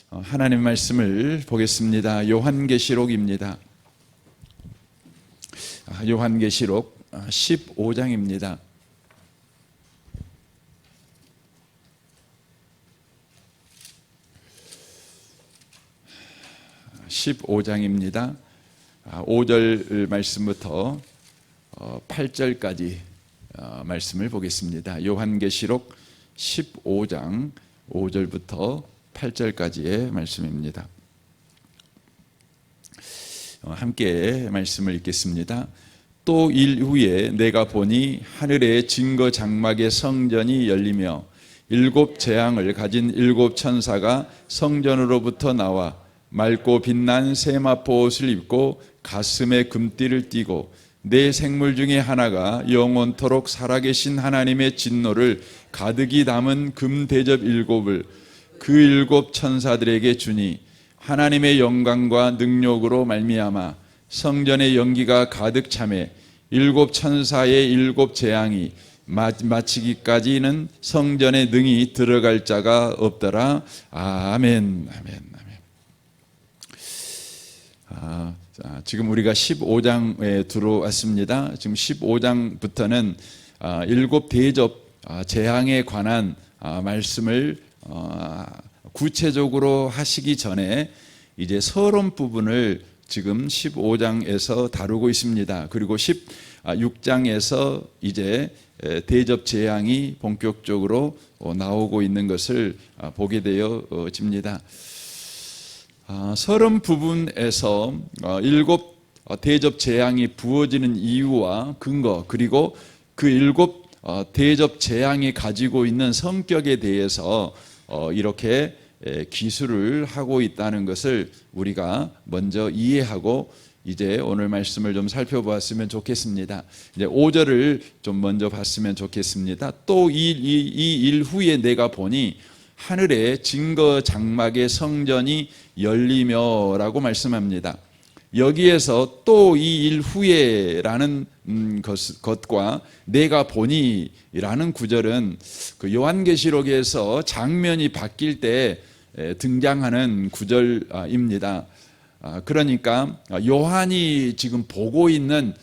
하나님 말씀을 보겠습니다. 요한계시록입니다. 요한계시록 15장입니다. (15장입니다) 5절 말씀부터 8절까지 말씀을 보겠습니다. 요한계시록 15장 5절부터 8절까지의 말씀입니다. 함께 말씀을 읽겠습니다. 또 일 후에 내가 보니 하늘의 증거 장막의 성전이 열리며 7 재앙을 가진 7 천사가 성전으로부터 나와 맑고 빛난 세마포 옷을 입고 가슴에 금띠를 띠고 네 생물 중에 하나가 영원토록 살아계신 하나님의 진노를 가득히 담은 금 대접 7을 그 7 천사들에게 주니 하나님의 영광과 능력으로 말미암아 성전의 연기가 가득 차매 7 천사의 7 재앙이 마치기까지는 성전에 능히 들어갈 자가 없더라. 아멘. 아멘. 지금 우리가 15장에 들어왔습니다. 지금 15장부터는 7 대접 재앙에 관한 말씀을 구체적으로 하시기 전에 이제 서론 부분을 지금 15장에서 다루고 있습니다. 그리고 16장에서 이제 대접 재앙이 본격적으로 나오고 있는 것을 보게 되어집니다. 서론 부분에서 7 대접 재앙이 부어지는 이유와 근거, 그리고 그 7 대접 재앙이 가지고 있는 성격에 대해서 이렇게 기술을 하고 있다는 것을 우리가 먼저 이해하고 이제 오늘 말씀을 좀 살펴보았으면 좋겠습니다. 이제 5절을 좀 먼저 봤으면 좋겠습니다. 또 이 일 후에 내가 보니 하늘의 증거 장막의 성전이 열리며 라고 말씀합니다. 여기에서 또 이 일 후에 라는 것과 내가 보니 라는 구절은 그 요한계시록에서 장면이 바뀔 때 등장하는 구절입니다. 그러니까 요한이 지금 보고 있는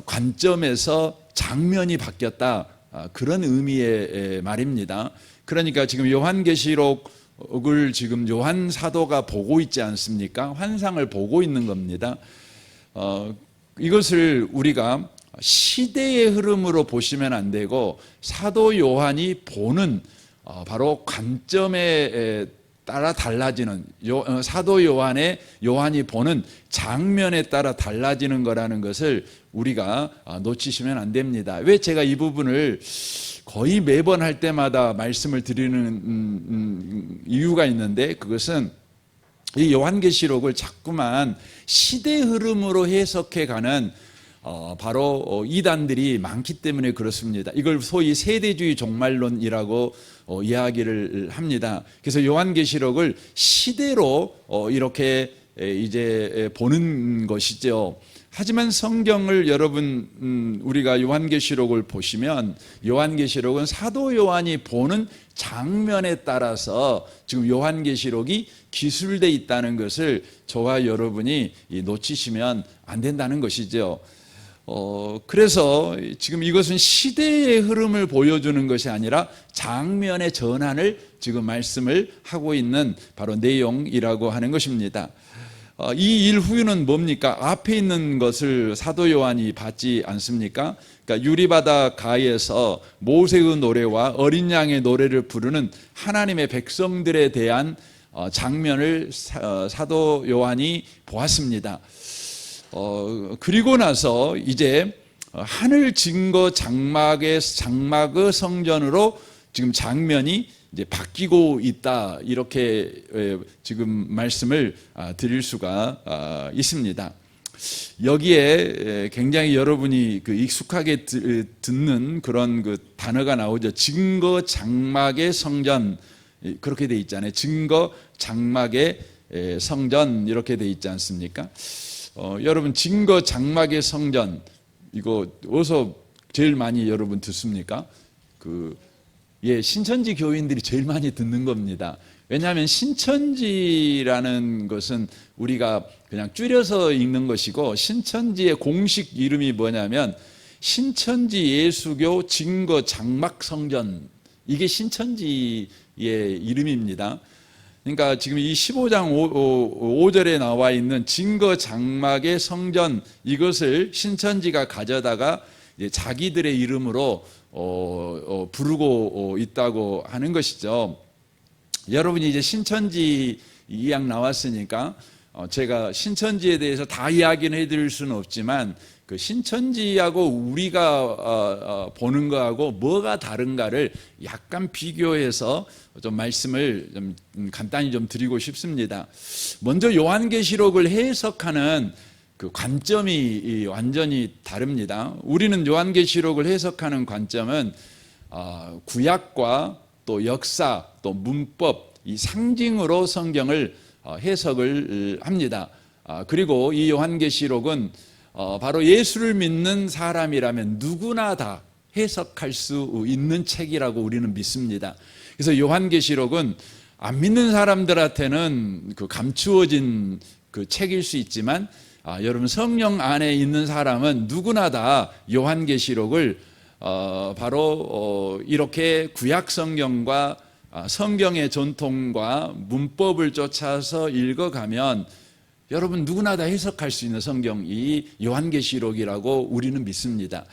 관점에서 장면이 바뀌었다, 그런 의미의 말입니다. 그러니까 지금 요한계시록을 지금 요한 사도가 보고 있지 않습니까? 환상을 보고 있는 겁니다. 이것을 우리가 시대의 흐름으로 보시면 안 되고 사도 요한이 보는 바로 관점에 따라 달라지는, 사도 요한이 보는 장면에 따라 달라지는 거라는 것을 우리가 놓치시면 안 됩니다. 왜 제가 이 부분을 거의 매번 할 때마다 말씀을 드리는 이유가 있는데, 그것은 이 요한계시록을 자꾸만 시대 흐름으로 해석해가는 바로 이단들이 많기 때문에 그렇습니다. 이걸 소위 세대주의 종말론이라고 이야기를 합니다. 그래서 요한계시록을 시대로 이렇게 이제 보는 것이죠. 하지만 성경을 여러분 우리가 요한계시록을 보시면 요한계시록은 사도 요한이 보는 장면에 따라서 지금 요한계시록이 기술되어 있다는 것을 저와 여러분이 놓치시면 안 된다는 것이죠. 그래서 지금 이것은 시대의 흐름을 보여주는 것이 아니라 장면의 전환을 지금 말씀을 하고 있는 바로 내용이라고 하는 것입니다. 이 일 후에는 뭡니까? 앞에 있는 것을 사도 요한이 봤지 않습니까? 그러니까 유리바다 가에서 모세의 노래와 어린 양의 노래를 부르는 하나님의 백성들에 대한 장면을 사도 요한이 보았습니다. 그리고 나서 이제 하늘 증거 장막의 성전으로 지금 장면이 이제 바뀌고 있다, 이렇게 지금 말씀을 드릴 수가 있습니다. 여기에 굉장히 여러분이 그 익숙하게 듣는 그런 그 단어가 나오죠. 증거 장막의 성전, 그렇게 돼 있잖아요. 증거 장막의 성전, 이렇게 돼 있지 않습니까? 여러분, 증거 장막의 성전, 이거 어디서 제일 많이 여러분 듣습니까? 신천지 교인들이 제일 많이 듣는 겁니다. 왜냐하면 신천지라는 것은 우리가 그냥 줄여서 읽는 것이고, 신천지의 공식 이름이 뭐냐면 신천지 예수교 증거 장막 성전, 이게 신천지의 이름입니다. 그러니까 지금 이 15장 5절에 나와 있는 증거 장막의 성전, 이것을 신천지가 가져다가 자기들의 이름으로 부르고 있다고 하는 것이죠. 여러분이 이제 신천지 이야기 나왔으니까 제가 신천지에 대해서 다 이야기는 해드릴 수는 없지만, 그 신천지하고 우리가 보는 거하고 뭐가 다른가를 약간 비교해서 좀 말씀을 좀 간단히 좀 드리고 싶습니다. 먼저 요한계시록을 해석하는 그 관점이 완전히 다릅니다. 우리는 요한계시록을 해석하는 관점은 구약과 또 역사, 또 문법, 이 상징으로 성경을 해석을 합니다. 그리고 이 요한계시록은 바로 예수를 믿는 사람이라면 누구나 다 해석할 수 있는 책이라고 우리는 믿습니다. 그래서 요한계시록은 안 믿는 사람들한테는 그 감추어진 그 책일 수 있지만, 여러분 성령 안에 있는 사람은 누구나 다 요한계시록을 바로 이렇게 구약 성경과 성경의 전통과 문법을 쫓아서 읽어가면 여러분 누구나 다 해석할 수 있는 성경이 요한계시록이라고 우리는 믿습니다.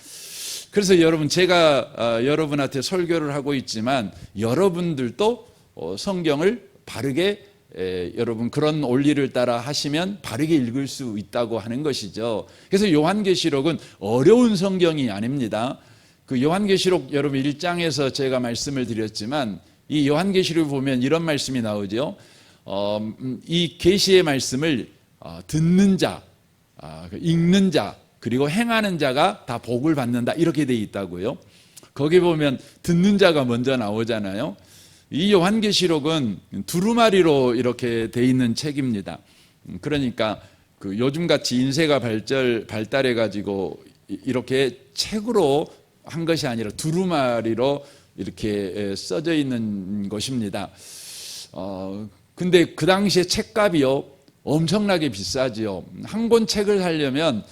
그래서 여러분, 제가 여러분한테 설교를 하고 있지만 여러분들도 성경을 바르게 여러분 그런 원리를 따라 하시면 바르게 읽을 수 있다고 하는 것이죠. 그래서 요한계시록은 어려운 성경이 아닙니다. 그 요한계시록 여러분 1장에서 제가 말씀을 드렸지만, 이 요한계시록을 보면 이런 말씀이 나오죠. 이 계시의 말씀을 듣는 자, 읽는 자, 그리고 행하는 자가 다 복을 받는다, 이렇게 돼 있다고요. 거기 보면 듣는 자가 먼저 나오잖아요. 이 요한계시록은 두루마리로 이렇게 돼 있는 책입니다. 그러니까 그 요즘같이 인쇄가 발달해 가지고 이렇게 책으로 한 것이 아니라 두루마리로 이렇게 써져 있는 것입니다. 근데 그 당시에 책값이요 엄청나게 비싸지요. 한 권 책을 사려면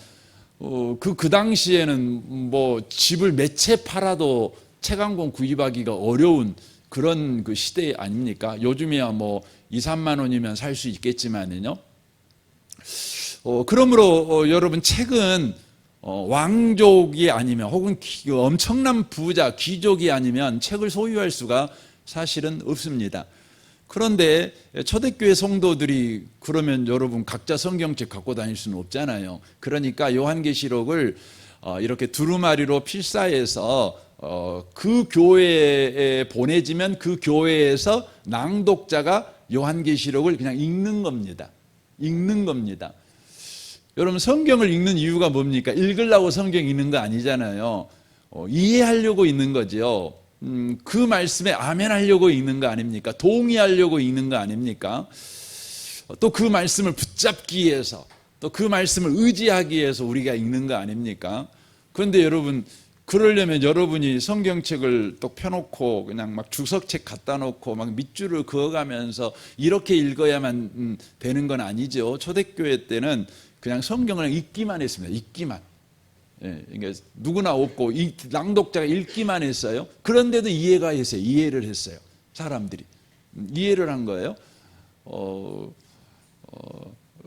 그 당시에는 뭐 집을 몇 채 팔아도 책 한 권 구입하기가 어려운 그런 그 시대 아닙니까? 요즘이야 뭐 2, 3만 원이면 살 수 있겠지만요. 그러므로 여러분, 책은 왕족이 아니면 혹은 엄청난 부자, 귀족이 아니면 책을 소유할 수가 사실은 없습니다. 그런데 초대교회 성도들이 그러면 여러분 각자 성경책 갖고 다닐 수는 없잖아요. 그러니까 요한계시록을 이렇게 두루마리로 필사해서 그 교회에 보내지면 그 교회에서 낭독자가 요한계시록을 그냥 읽는 겁니다. 읽는 겁니다. 여러분, 성경을 읽는 이유가 뭡니까? 읽으려고 성경 읽는 거 아니잖아요. 이해하려고 읽는 거죠. 그 말씀에 아멘 하려고 읽는 거 아닙니까? 동의하려고 읽는 거 아닙니까? 또 그 말씀을 붙잡기 위해서, 또 그 말씀을 의지하기 위해서 우리가 읽는 거 아닙니까? 그런데 여러분, 그러려면 여러분이 성경책을 또 펴놓고 그냥 막 주석책 갖다 놓고 막 밑줄을 그어가면서 이렇게 읽어야만 되는 건 아니죠. 초대교회 때는 그냥 성경을 읽기만 했습니다. 읽기만. 예, 그러니까 누구나 없고 낭독자가 읽기만 했어요. 그런데도 이해가 했어요. 이해를 했어요. 사람들이 이해를 한 거예요.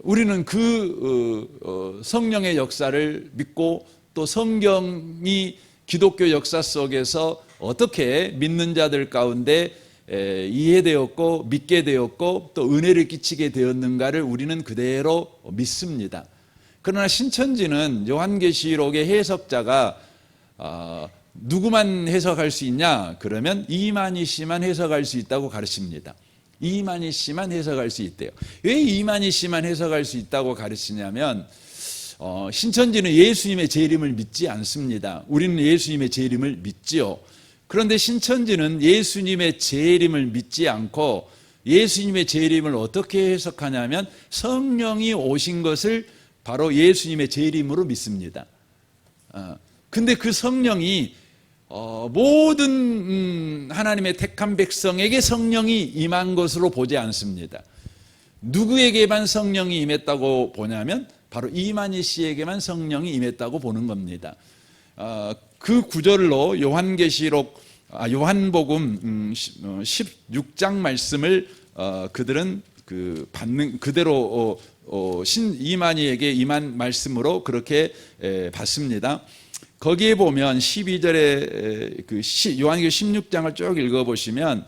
우리는 그 성령의 역사를 믿고, 또 성경이 기독교 역사 속에서 어떻게 믿는 자들 가운데 이해되었고 믿게 되었고 또 은혜를 끼치게 되었는가를 우리는 그대로 믿습니다. 그러나 신천지는 요한계시록의 해석자가 누구만 해석할 수 있냐? 그러면 이만희 씨만 해석할 수 있다고 가르칩니다. 이만희 씨만 해석할 수 있대요. 왜 이만희 씨만 해석할 수 있다고 가르치냐면, 신천지는 예수님의 재림을 믿지 않습니다. 우리는 예수님의 재림을 믿지요. 그런데 신천지는 예수님의 재림을 믿지 않고 예수님의 재림을 어떻게 해석하냐면 성령이 오신 것을 바로 예수님의 재림으로 믿습니다. 근데 그 성령이 모든 하나님의 택한 백성에게 성령이 임한 것으로 보지 않습니다. 누구에게만 성령이 임했다고 보냐면 바로 이만희 씨에게만 성령이 임했다고 보는 겁니다. 그 구절로 요한복음 16장 말씀을 그들은 받는 그대로 이만희에게 임한 말씀으로 그렇게 받습니다. 거기에 보면 12절에 요한계시록 16장을 쭉 읽어보시면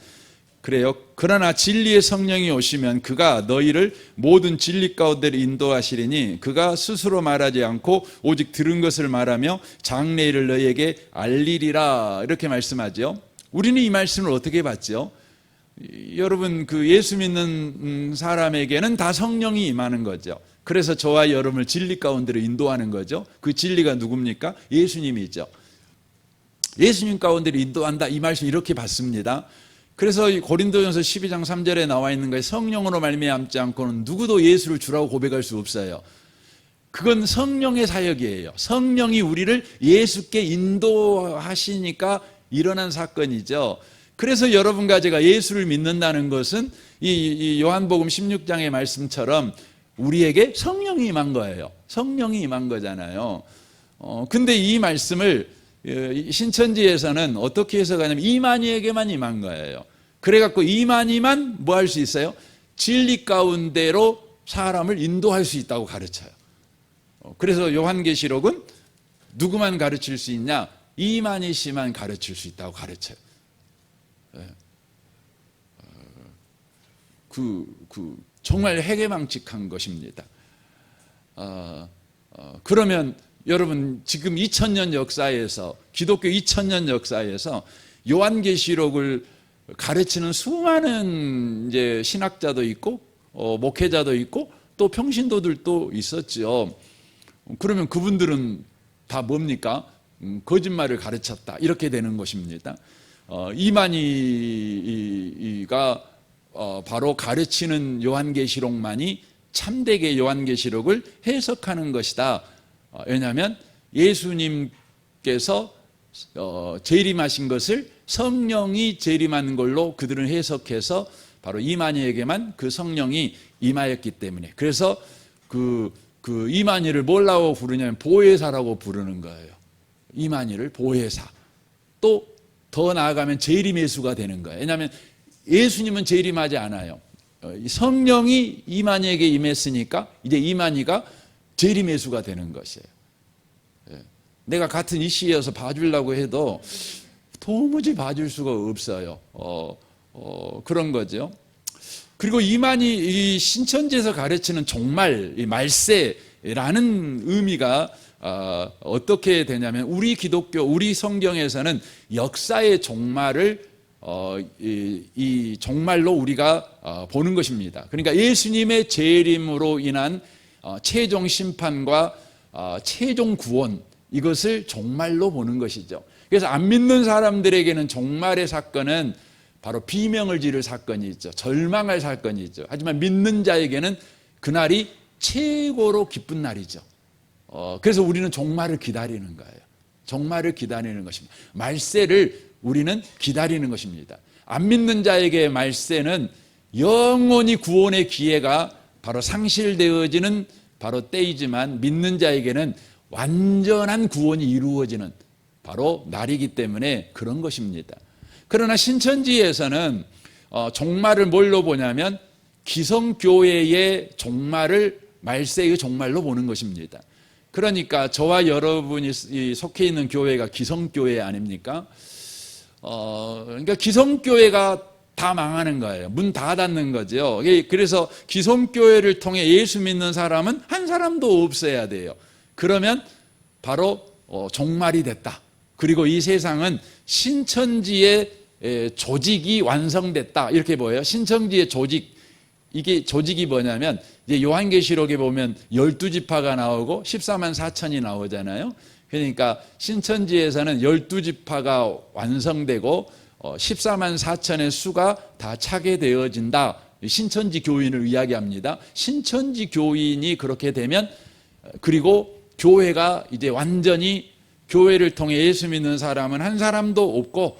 그래요. 그러나 진리의 성령이 오시면 그가 너희를 모든 진리 가운데로 인도하시리니 그가 스스로 말하지 않고 오직 들은 것을 말하며 장래일을 너희에게 알리리라 이렇게 말씀하죠. 우리는 이 말씀을 어떻게 받죠? 여러분 예수 믿는 사람에게는 다 성령이 임하는 거죠. 그래서 저와 여러분을 진리 가운데로 인도하는 거죠. 그 진리가 누굽니까? 예수님이죠. 예수님 가운데로 인도한다 이 말씀 이렇게 받습니다. 그래서 고린도전서 12장 3절에 나와 있는 거에 성령으로 말미암지 않고는 누구도 예수를 주라고 고백할 수 없어요. 그건 성령의 사역이에요. 성령이 우리를 예수께 인도하시니까 일어난 사건이죠. 그래서 여러분과 제가 예수를 믿는다는 것은 이 요한복음 16장의 말씀처럼 우리에게 성령이 임한 거예요. 성령이 임한 거잖아요. 근데 이 말씀을 신천지에서는 어떻게 해석하냐면 이만희에게만 임한 거예요. 그래갖고 이만희만 뭐 할 수 있어요? 진리 가운데로 사람을 인도할 수 있다고 가르쳐요. 그래서 요한계시록은 누구만 가르칠 수 있냐? 이만희 씨만 가르칠 수 있다고 가르쳐요. 정말 해괴망측한 것입니다. 그러면 여러분 지금 2000년 역사에서 기독교 2000년 역사에서 요한계시록을 가르치는 수많은 이제 신학자도 있고 목회자도 있고 또 평신도들도 있었죠. 그러면 그분들은 다 뭡니까? 거짓말을 가르쳤다 이렇게 되는 것입니다. 이만희가 바로 가르치는 요한계시록만이 참되게 요한계시록을 해석하는 것이다. 왜냐하면 예수님께서 재림하신 것을 성령이 재림한 걸로 그들은 해석해서 바로 이만희에게만 그 성령이 임하였기 때문에 그래서 그 이만희를 뭐라고 부르냐면 보혜사라고 부르는 거예요. 이만희를 보혜사. 또 더 나아가면 재림예수가 되는 거예요. 왜냐하면 예수님은 재림하지 않아요. 성령이 이만희에게 임했으니까 이제 이만희가 재림예수가 되는 것이에요. 내가 같은 이씨여서 봐주려고 해도 도무지 봐줄 수가 없어요. 그런 거죠. 그리고 이만희 이 신천지에서 가르치는 종말, 이 말세라는 의미가 어떻게 되냐면 우리 기독교, 우리 성경에서는 역사의 종말을 이 종말로 우리가 보는 것입니다. 그러니까 예수님의 재림으로 인한 최종 심판과 최종 구원 이것을 종말로 보는 것이죠. 그래서 안 믿는 사람들에게는 종말의 사건은 바로 비명을 지를 사건이죠. 절망할 사건이죠. 하지만 믿는 자에게는 그날이 최고로 기쁜 날이죠. 그래서 우리는 종말을 기다리는 거예요. 종말을 기다리는 것입니다. 말세를 우리는 기다리는 것입니다. 안 믿는 자에게 말세는 영원히 구원의 기회가 바로 상실되어지는 바로 때이지만 믿는 자에게는 완전한 구원이 이루어지는 바로 날이기 때문에 그런 것입니다. 그러나 신천지에서는 종말을 뭘로 보냐면 기성교회의 종말을 말세의 종말로 보는 것입니다. 그러니까 저와 여러분이 속해 있는 교회가 기성교회 아닙니까? 그러니까 기성교회가 다 망하는 거예요. 문 다 닫는 거죠. 그래서 기성교회를 통해 예수 믿는 사람은 한 사람도 없어야 돼요. 그러면 바로 종말이 됐다. 그리고 이 세상은 신천지의 조직이 완성됐다. 이렇게 보여요. 신천지의 조직. 이게 조직이 뭐냐면 이제 요한계시록에 보면 12지파가 나오고 14만 4천이 나오잖아요. 그러니까 신천지에서는 12지파가 완성되고 14만 4천의 수가 다 차게 되어진다. 신천지 교인을 이야기합니다. 신천지 교인이 그렇게 되면 그리고 교회가 이제 완전히 교회를 통해 예수 믿는 사람은 한 사람도 없고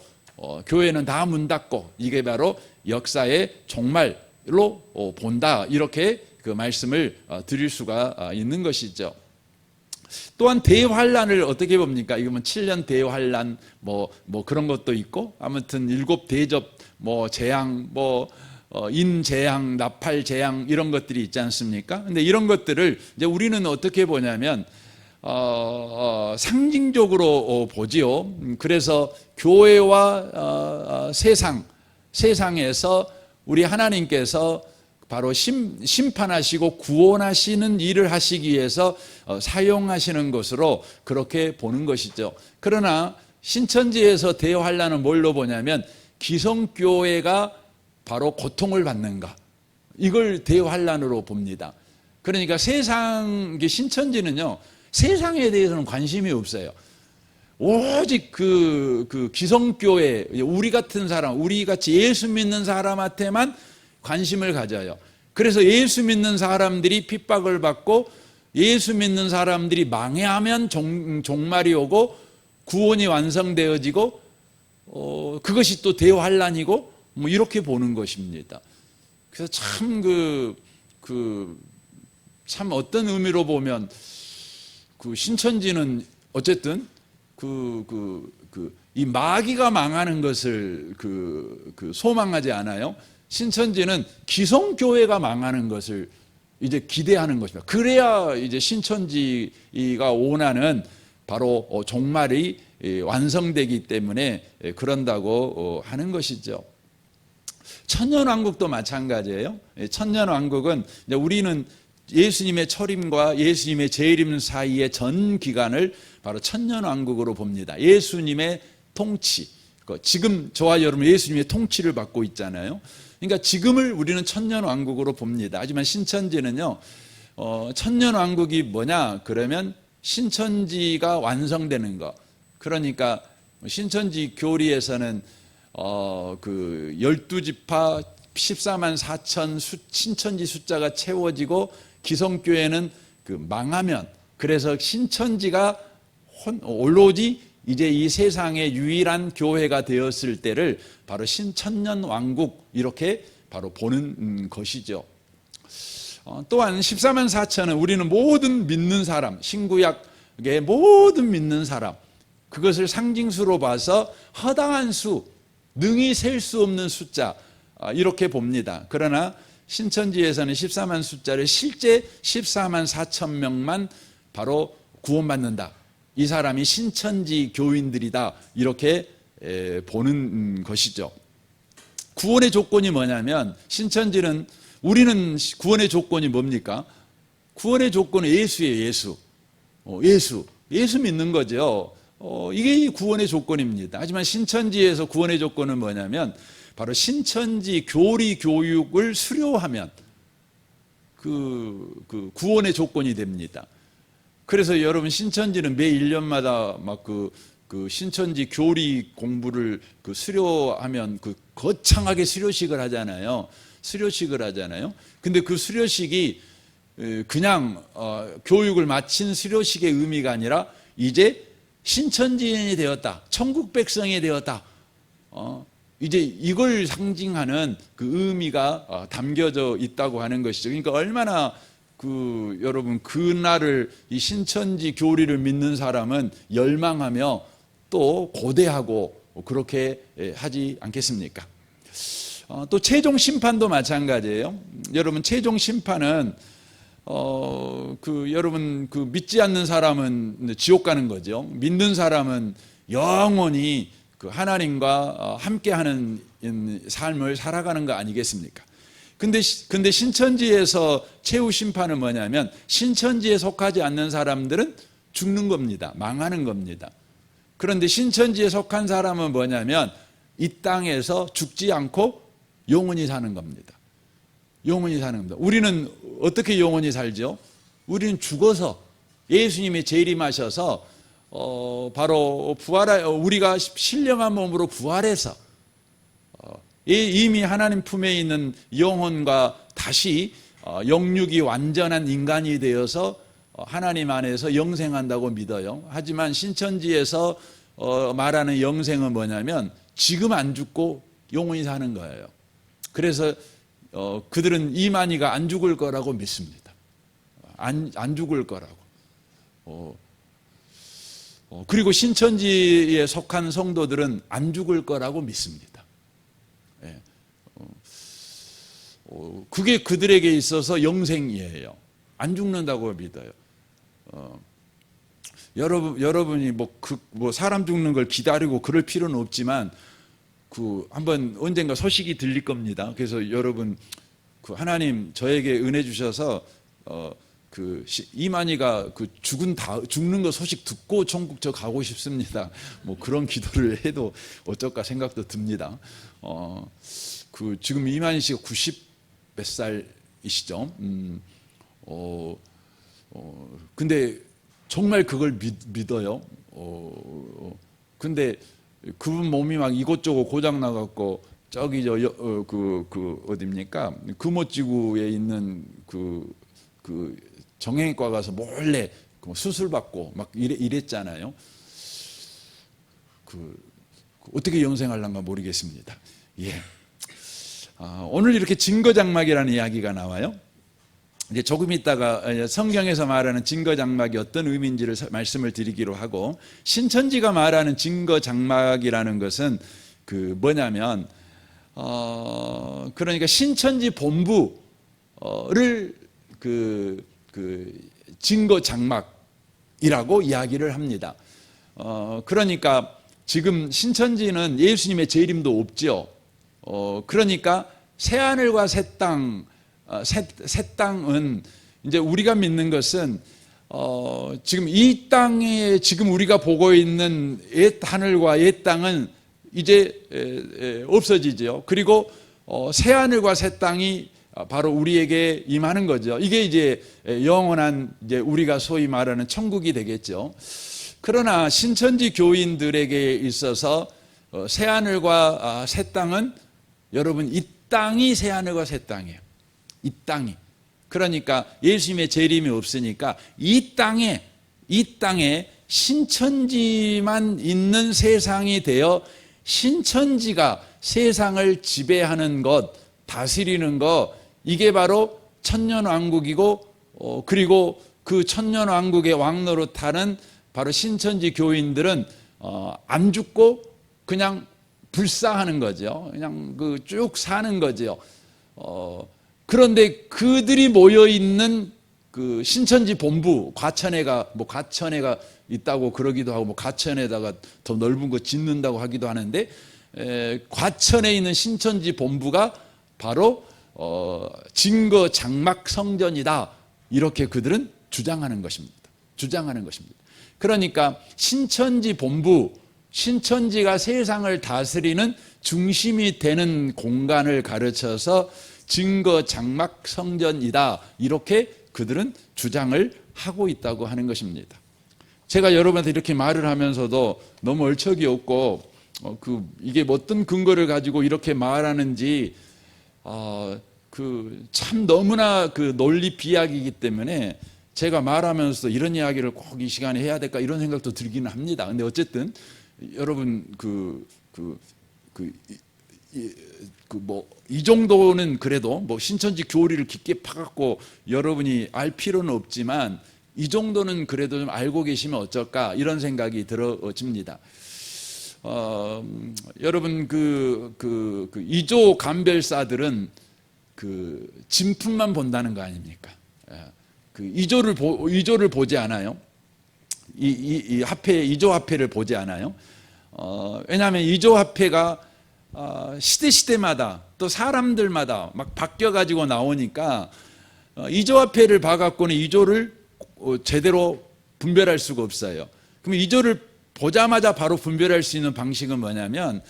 교회는 다 문 닫고 이게 바로 역사의 종말로 본다. 이렇게 그 말씀을 드릴 수가 있는 것이죠. 또한 대환란을 어떻게 봅니까? 이거 뭐 7년 대환란 뭐 그런 것도 있고 아무튼 7 대접 재앙 인재앙 나팔 재앙 이런 것들이 있지 않습니까? 근데 이런 것들을 이제 우리는 어떻게 보냐면 상징적으로 보지요. 그래서 교회와 세상에서 우리 하나님께서 바로 심판하시고 구원하시는 일을 하시기 위해서 사용하시는 것으로 그렇게 보는 것이죠. 그러나 신천지에서 대환란은 뭘로 보냐면 기성교회가 바로 고통을 받는가, 이걸 대환란으로 봅니다. 그러니까 신천지는요 세상에 대해서는 관심이 없어요. 오직 그 기성교회, 우리 같은 사람, 우리 같이 예수 믿는 사람한테만 관심을 가져요. 그래서 예수 믿는 사람들이 핍박을 받고 예수 믿는 사람들이 망해하면 종말이 오고 구원이 완성되어지고 그것이 또 대환란이고 이렇게 보는 것입니다. 그래서 참 참 어떤 의미로 보면 신천지는 어쨌든 이 마귀가 망하는 것을 소망하지 않아요. 신천지는 기성교회가 망하는 것을 이제 기대하는 것입니다. 그래야 이제 신천지가 원하는 바로 종말이 완성되기 때문에 그런다고 하는 것이죠. 천년왕국도 마찬가지예요. 천년왕국은 우리는 예수님의 철임과 예수님의 재림 사이의 전 기간을 바로 천년왕국으로 봅니다. 예수님의 통치, 지금 저와 여러분 예수님의 통치를 받고 있잖아요. 그러니까 지금을 우리는 천년왕국으로 봅니다. 하지만 신천지는요, 천년왕국이 뭐냐 그러면 신천지가 완성되는 것. 그러니까 신천지 교리에서는 12지파 14만 4천 신천지 숫자가 채워지고 기성교회는 망하면, 그래서 신천지가 올로지 이제 이 세상의 유일한 교회가 되었을 때를 바로 신천년왕국 이렇게 바로 보는 것이죠. 또한 14만 4천은 우리는 모든 믿는 사람, 신구약의 모든 믿는 사람, 그것을 상징수로 봐서 허다한 수, 능히 셀 수 없는 숫자 이렇게 봅니다. 그러나 신천지에서는 14만 숫자를 실제 14만 4천 명만 바로 구원받는다. 이 사람이 신천지 교인들이다. 이렇게 보는 것이죠. 구원의 조건이 뭐냐면 신천지는, 우리는 구원의 조건이 뭡니까? 구원의 조건은 예수예요. 예수 믿는 거죠. 이게 구원의 조건입니다. 하지만 신천지에서 구원의 조건은 뭐냐면 바로 신천지 교리 교육을 수료하면 그 구원의 조건이 됩니다. 그래서 여러분 신천지는 매 1년마다 막 신천지 교리 공부를 수료하면 거창하게 수료식을 하잖아요. 근데 그 수료식이 그냥 교육을 마친 수료식의 의미가 아니라 이제 신천지인이 되었다, 천국 백성이 되었다, 이제 이걸 상징하는 그 의미가 담겨져 있다고 하는 것이죠. 그러니까 얼마나 여러분 그날을 이 신천지 교리를 믿는 사람은 열망하며 또 고대하고 그렇게 하지 않겠습니까? 또 최종 심판도 마찬가지예요. 여러분 최종 심판은 여러분 믿지 않는 사람은 지옥 가는 거죠. 믿는 사람은 영원히 하나님과 함께하는 삶을 살아가는 거 아니겠습니까? 근데 신천지에서 최후 심판은 뭐냐면 신천지에 속하지 않는 사람들은 죽는 겁니다. 망하는 겁니다. 그런데 신천지에 속한 사람은 뭐냐면 이 땅에서 죽지 않고 영원히 사는 겁니다. 영원히 사는 겁니다. 우리는 어떻게 영원히 살죠? 우리는 죽어서 예수님이 재림하셔서 바로 우리가 신령한 몸으로 부활해서 이미 하나님 품에 있는 영혼과 다시 영육이 완전한 인간이 되어서 하나님 안에서 영생한다고 믿어요. 하지만 신천지에서 말하는 영생은 뭐냐면 지금 안 죽고 영원히 사는 거예요. 그래서 그들은 이만희가 안 죽을 거라고 믿습니다. 안 죽을 거라고. 그리고 신천지에 속한 성도들은 안 죽을 거라고 믿습니다. 예. 그게 그들에게 있어서 영생이에요. 안 죽는다고 믿어요. 여러분이 뭐 사람 죽는 걸 기다리고 그럴 필요는 없지만 한번 언젠가 소식이 들릴 겁니다. 그래서 여러분 하나님 저에게 은혜 주셔서 이만희가 죽는 거 소식 듣고 천국 저 가고 싶습니다. 뭐 그런 기도를 해도 어쩔까 생각도 듭니다. 지금 이만희 씨가 90 몇 살이시죠? 근데 정말 그걸 믿어요. 근데 그분 몸이 막 이곳저곳 고장 나갖고 저기 어딥니까? 금호지구에 있는 그 정형외과 가서 몰래 수술 받고 막 이랬잖아요. 어떻게 영생하려는가 모르겠습니다. 예. 오늘 이렇게 증거장막이라는 이야기가 나와요. 이제 조금 있다가 성경에서 말하는 증거장막이 어떤 의미인지를 말씀을 드리기로 하고, 신천지가 말하는 증거장막이라는 것은 뭐냐면 그러니까 신천지 본부를 증거장막이라고 이야기를 합니다. 그러니까 지금 신천지는 예수님의 재림도 없죠. 그러니까 새하늘과 새 땅은 이제 우리가 믿는 것은 지금 이 땅에 지금 우리가 보고 있는 옛 하늘과 옛 땅은 이제 없어지죠. 그리고 새하늘과 새 땅이 바로 우리에게 임하는 거죠. 이게 이제 영원한 이제 우리가 소위 말하는 천국이 되겠죠. 그러나 신천지 교인들에게 있어서 새하늘과 새 땅은 여러분 이 땅이 새하늘과 새 땅이에요. 이 땅이. 그러니까 예수님의 재림이 없으니까 이 땅에 신천지만 있는 세상이 되어 신천지가 세상을 지배하는 것, 다스리는 것, 이게 바로 천년왕국이고 그리고 그 천년왕국의 왕노릇하는 바로 신천지 교인들은 안 죽고 그냥 불사하는 거죠. 그냥 쭉 사는 거죠. 그런데 그들이 모여 있는 그 신천지 본부 과천회가 있다고 그러기도 하고 과천에다가 더 넓은 거 짓는다고 하기도 하는데 과천에 있는 신천지 본부가 바로 증거 장막 성전이다. 이렇게 그들은 주장하는 것입니다. 그러니까 신천지 본부, 신천지가 세상을 다스리는 중심이 되는 공간을 가르쳐서 증거 장막 성전이다. 이렇게 그들은 주장을 하고 있다고 하는 것입니다. 제가 여러분한테 이렇게 말을 하면서도 너무 얼척이 없고 이게 어떤 근거를 가지고 이렇게 말하는지 참 너무나 논리 비약이기 때문에 제가 말하면서도 이런 이야기를 꼭 이 시간에 해야 될까 이런 생각도 들기는 합니다. 근데 어쨌든 여러분 이 정도는 그래도 신천지 교리를 깊게 파갖고 여러분이 알 필요는 없지만 이 정도는 그래도 좀 알고 계시면 어쩔까 이런 생각이 들어집니다. 여러분 이조 감별사들은 진품만 본다는 거 아닙니까? 이조를 보지 않아요. 이조 화폐를 보지 않아요. 왜냐하면 이조 화폐가 시대마다 또 사람들마다 막 바뀌어가지고 나오니까 이조 화폐를 봐갖고는 이조를 제대로 분별할 수가 없어요. 그럼 이조를 보자마자 바로 분별할 수 있는 방식은 뭐냐면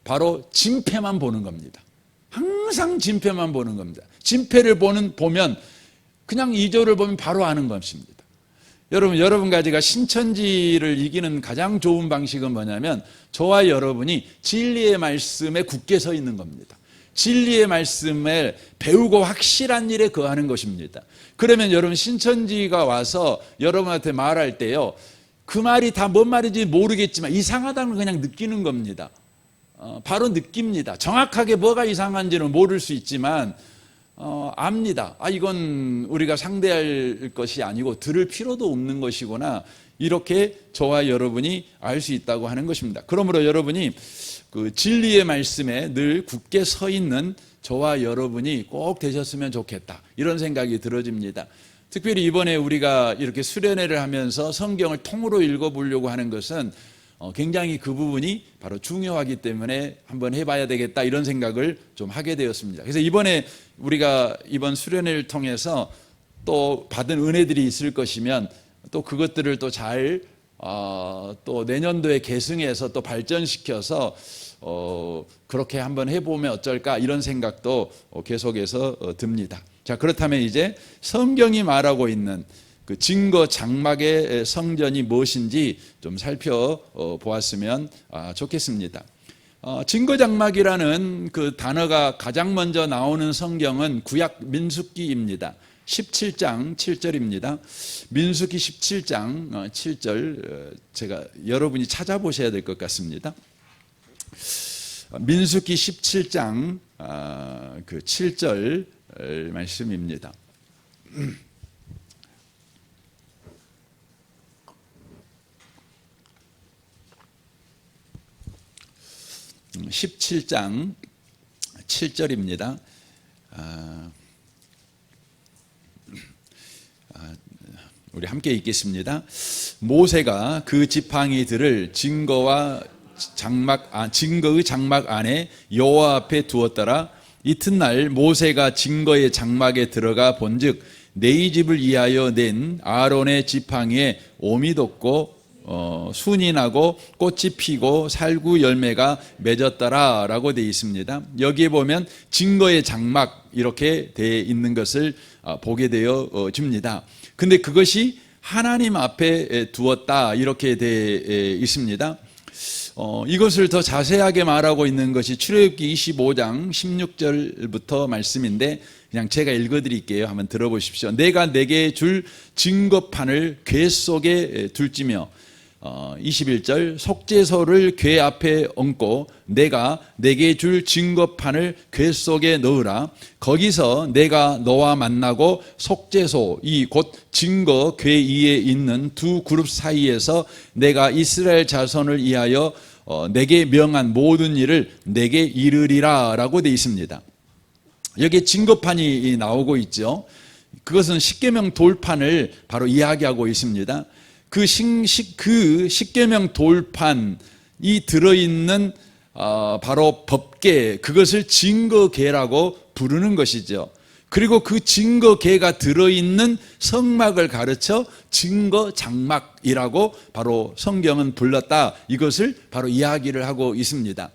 바로 진패만 보는 겁니다. 항상 진패만 보는 겁니다. 진패를 보면 그냥 이조를 보면 바로 아는 것입니다. 여러분 가지가 신천지를 이기는 가장 좋은 방식은 뭐냐면 저와 여러분이 진리의 말씀에 굳게 서 있는 겁니다. 진리의 말씀을 배우고 확실한 일에 거하는 것입니다. 그러면 여러분 신천지가 와서 여러분한테 말할 때요, 그 말이 다 뭔 말인지 모르겠지만 이상하다는 걸 그냥 느끼는 겁니다. 바로 느낍니다. 정확하게 뭐가 이상한지는 모를 수 있지만 압니다. 이건 우리가 상대할 것이 아니고 들을 필요도 없는 것이구나, 이렇게 저와 여러분이 알 수 있다고 하는 것입니다. 그러므로 여러분이 그 진리의 말씀에 늘 굳게 서 있는 저와 여러분이 꼭 되셨으면 좋겠다, 이런 생각이 들어집니다. 특별히 이번에 우리가 이렇게 수련회를 하면서 성경을 통으로 읽어보려고 하는 것은 굉장히 그 부분이 바로 중요하기 때문에 한번 해봐야 되겠다, 이런 생각을 좀 하게 되었습니다. 그래서 이번에 우리가 이번 수련회를 통해서 또 받은 은혜들이 있을 것이면 또 그것들을 또 잘 또 내년도에 계승해서 또 발전시켜서 그렇게 한번 해보면 어쩔까, 이런 생각도 계속해서 듭니다. 자, 그렇다면 이제 성경이 말하고 있는 그 증거 장막의 성전이 무엇인지 좀 살펴보았으면 좋겠습니다. 증거 장막이라는 그 단어가 가장 먼저 나오는 성경은 구약 민수기입니다. 17장 7절입니다. 민수기 17장 7절, 제가 여러분이 찾아보셔야 될 것 같습니다. 민수기 17장 그 7절 말씀입니다. 17장 7절입니다. 우리 함께 읽겠습니다. 모세가 그 지팡이들을 증거의 장막 안에 여호와 앞에 두었더라. 이튿날 모세가 증거의 장막에 들어가 본즉 네 집을 위하여 낸 아론의 지팡이에 옴이 돋고 순이 나고 꽃이 피고 살구 열매가 맺었더라 라고 되어 있습니다. 여기에 보면 증거의 장막 이렇게 되어 있는 것을 보게 되어집니다. 근데 그것이 하나님 앞에 두었다, 이렇게 되어 있습니다. 이것을 더 자세하게 말하고 있는 것이 출애굽기 25장 16절부터 말씀인데 그냥 제가 읽어드릴게요. 한번 들어보십시오. 내가 내게 줄 증거판을 궤 속에 둘지며 21절 속죄소를 궤 앞에 얹고 내가 내게 줄 증거판을 궤 속에 넣으라. 거기서 내가 너와 만나고 속죄소 이 곧 증거 궤 위에 있는 두 그룹 사이에서 내가 이스라엘 자손을 위하여 내게 명한 모든 일을 내게 이르리라 라고 되어 있습니다. 여기에 증거판이 나오고 있죠. 그것은 십계명 돌판을 바로 이야기하고 있습니다. 그 십계명 돌판이 들어있는 바로 법궤, 그것을 증거궤라고 부르는 것이죠. 그리고 그 증거궤가 들어있는 성막을 가르쳐 증거장막이라고 바로 성경은 불렀다, 이것을 바로 이야기를 하고 있습니다.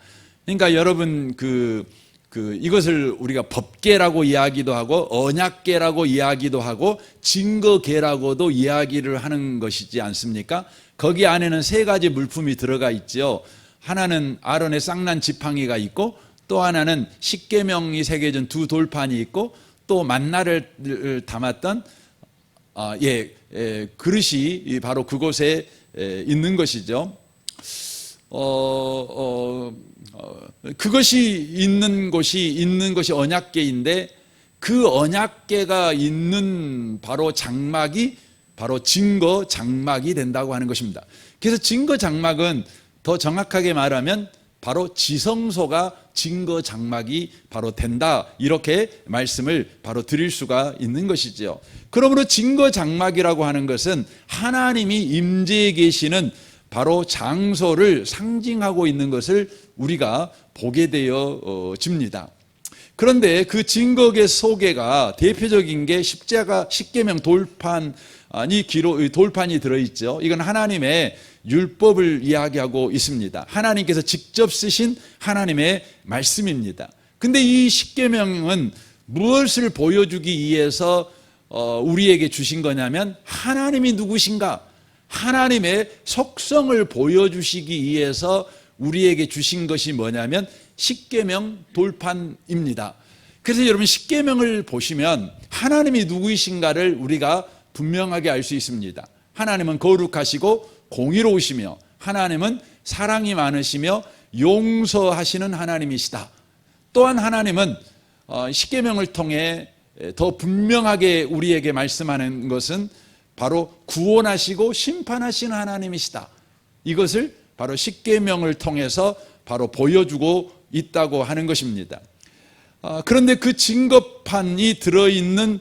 그러니까 여러분 이것을 우리가 법궤라고 이야기도 하고 언약궤라고 이야기도 하고 증거궤라고도 이야기를 하는 것이지 않습니까? 거기 안에는 세 가지 물품이 들어가 있죠. 하나는 아론의 쌍난 지팡이가 있고, 또 하나는 십계명이 새겨진 두 돌판이 있고, 또 만나를 담았던 그릇이 바로 그곳에 있는 것이죠. 그것이 있는 것이 언약궤인데, 그 언약궤가 있는 바로 장막이 바로 증거 장막이 된다고 하는 것입니다. 그래서 증거 장막은 더 정확하게 말하면 바로 지성소가 증거 장막이 바로 된다, 이렇게 말씀을 바로 드릴 수가 있는 것이죠. 그러므로 증거 장막이라고 하는 것은 하나님이 임재해 계시는 바로 장소를 상징하고 있는 것을 우리가 보게 되어집니다. 그런데 그 증거궤 소개가 대표적인 게 십계명 돌판이 들어있죠. 이건 하나님의 율법을 이야기하고 있습니다. 하나님께서 직접 쓰신 하나님의 말씀입니다. 근데 이 십계명은 무엇을 보여주기 위해서 우리에게 주신 거냐면, 하나님이 누구신가, 하나님의 속성을 보여주시기 위해서 우리에게 주신 것이 뭐냐면 십계명 돌판입니다. 그래서 여러분 십계명을 보시면 하나님이 누구이신가를 우리가 분명하게 알 수 있습니다. 하나님은 거룩하시고 공의로우시며 하나님은 사랑이 많으시며 용서하시는 하나님이시다. 또한 하나님은 십계명을 통해 더 분명하게 우리에게 말씀하는 것은 바로 구원하시고 심판하시는 하나님이시다. 이것을 바로 십계명을 통해서 바로 보여주고 있다고 하는 것입니다. 그런데 그 증거판이 들어있는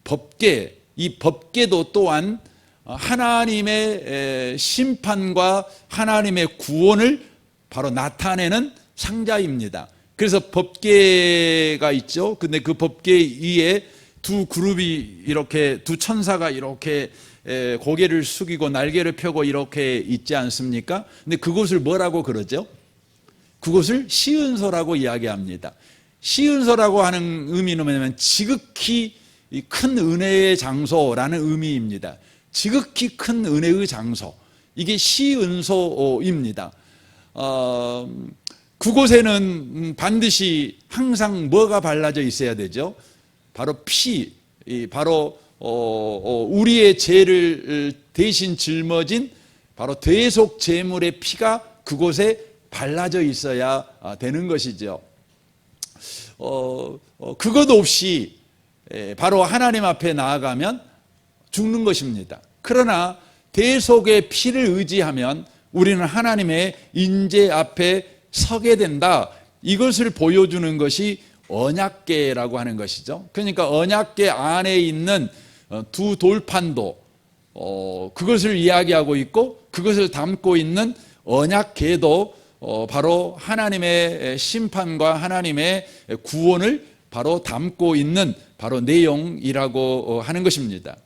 법궤, 이 법궤도 또한 하나님의 심판과 하나님의 구원을 바로 나타내는 상자입니다. 그래서 법궤가 있죠. 근데 그 법궤 위에 두 그룹이 이렇게, 두 천사가 이렇게 고개를 숙이고 날개를 펴고 이렇게 있지 않습니까? 근데 그곳을 뭐라고 그러죠? 그곳을 시은소라고 이야기합니다. 시은소라고 하는 의미는 뭐냐면 지극히 큰 은혜의 장소라는 의미입니다. 지극히 큰 은혜의 장소, 이게 시은소입니다. 그곳에는 반드시 항상 뭐가 발라져 있어야 되죠? 바로 피, 바로 우리의 죄를 대신 짊어진 바로 대속 제물의 피가 그곳에 발라져 있어야 되는 것이죠. 그것 없이 바로 하나님 앞에 나아가면 죽는 것입니다. 그러나 대속의 피를 의지하면 우리는 하나님의 인재 앞에 서게 된다. 이것을 보여주는 것이 언약궤라고 하는 것이죠. 그러니까 언약궤 안에 있는 두 돌판도 그것을 이야기하고 있고, 그것을 담고 있는 언약궤도 바로 하나님의 심판과 하나님의 구원을 바로 담고 있는 바로 내용이라고 하는 것입니다.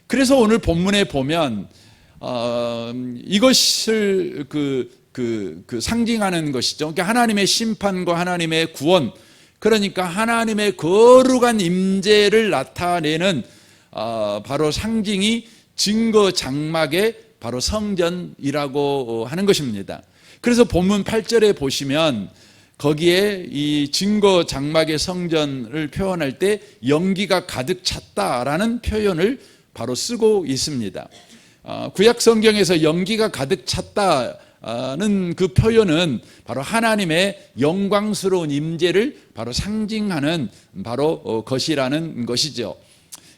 그래서 오늘 본문에 보면 이것을 상징하는 것이죠. 그러니까 하나님의 심판과 하나님의 구원, 그러니까 하나님의 거룩한 임재를 나타내는 바로 상징이 증거 장막의 바로 성전이라고 하는 것입니다. 그래서 본문 8절에 보시면 거기에 이 증거 장막의 성전을 표현할 때 연기가 가득 찼다라는 표현을 바로 쓰고 있습니다. 구약 성경에서 연기가 가득 찼다는 그 표현은 바로 하나님의 영광스러운 임재를 바로 상징하는 바로 것이라는 것이죠.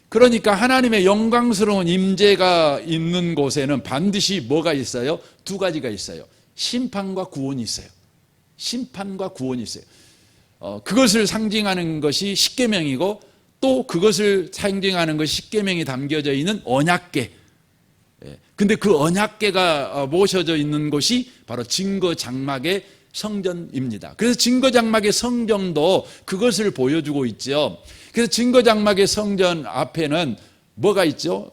그러니까 하나님의 영광스러운 임재가 있는 곳에는 반드시 뭐가 있어요? 두 가지가 있어요. 심판과 구원이 있어요. 심판과 구원이 있어요. 그것을 상징하는 것이 십계명이고, 또 그것을 상징하는 것이 십계명이 담겨져 있는 언약궤. 근데 그 언약궤가 모셔져 있는 곳이 바로 증거 장막의 성전입니다. 그래서 증거 장막의 성전도 그것을 보여주고 있죠. 그래서 증거 장막의 성전 앞에는 뭐가 있죠?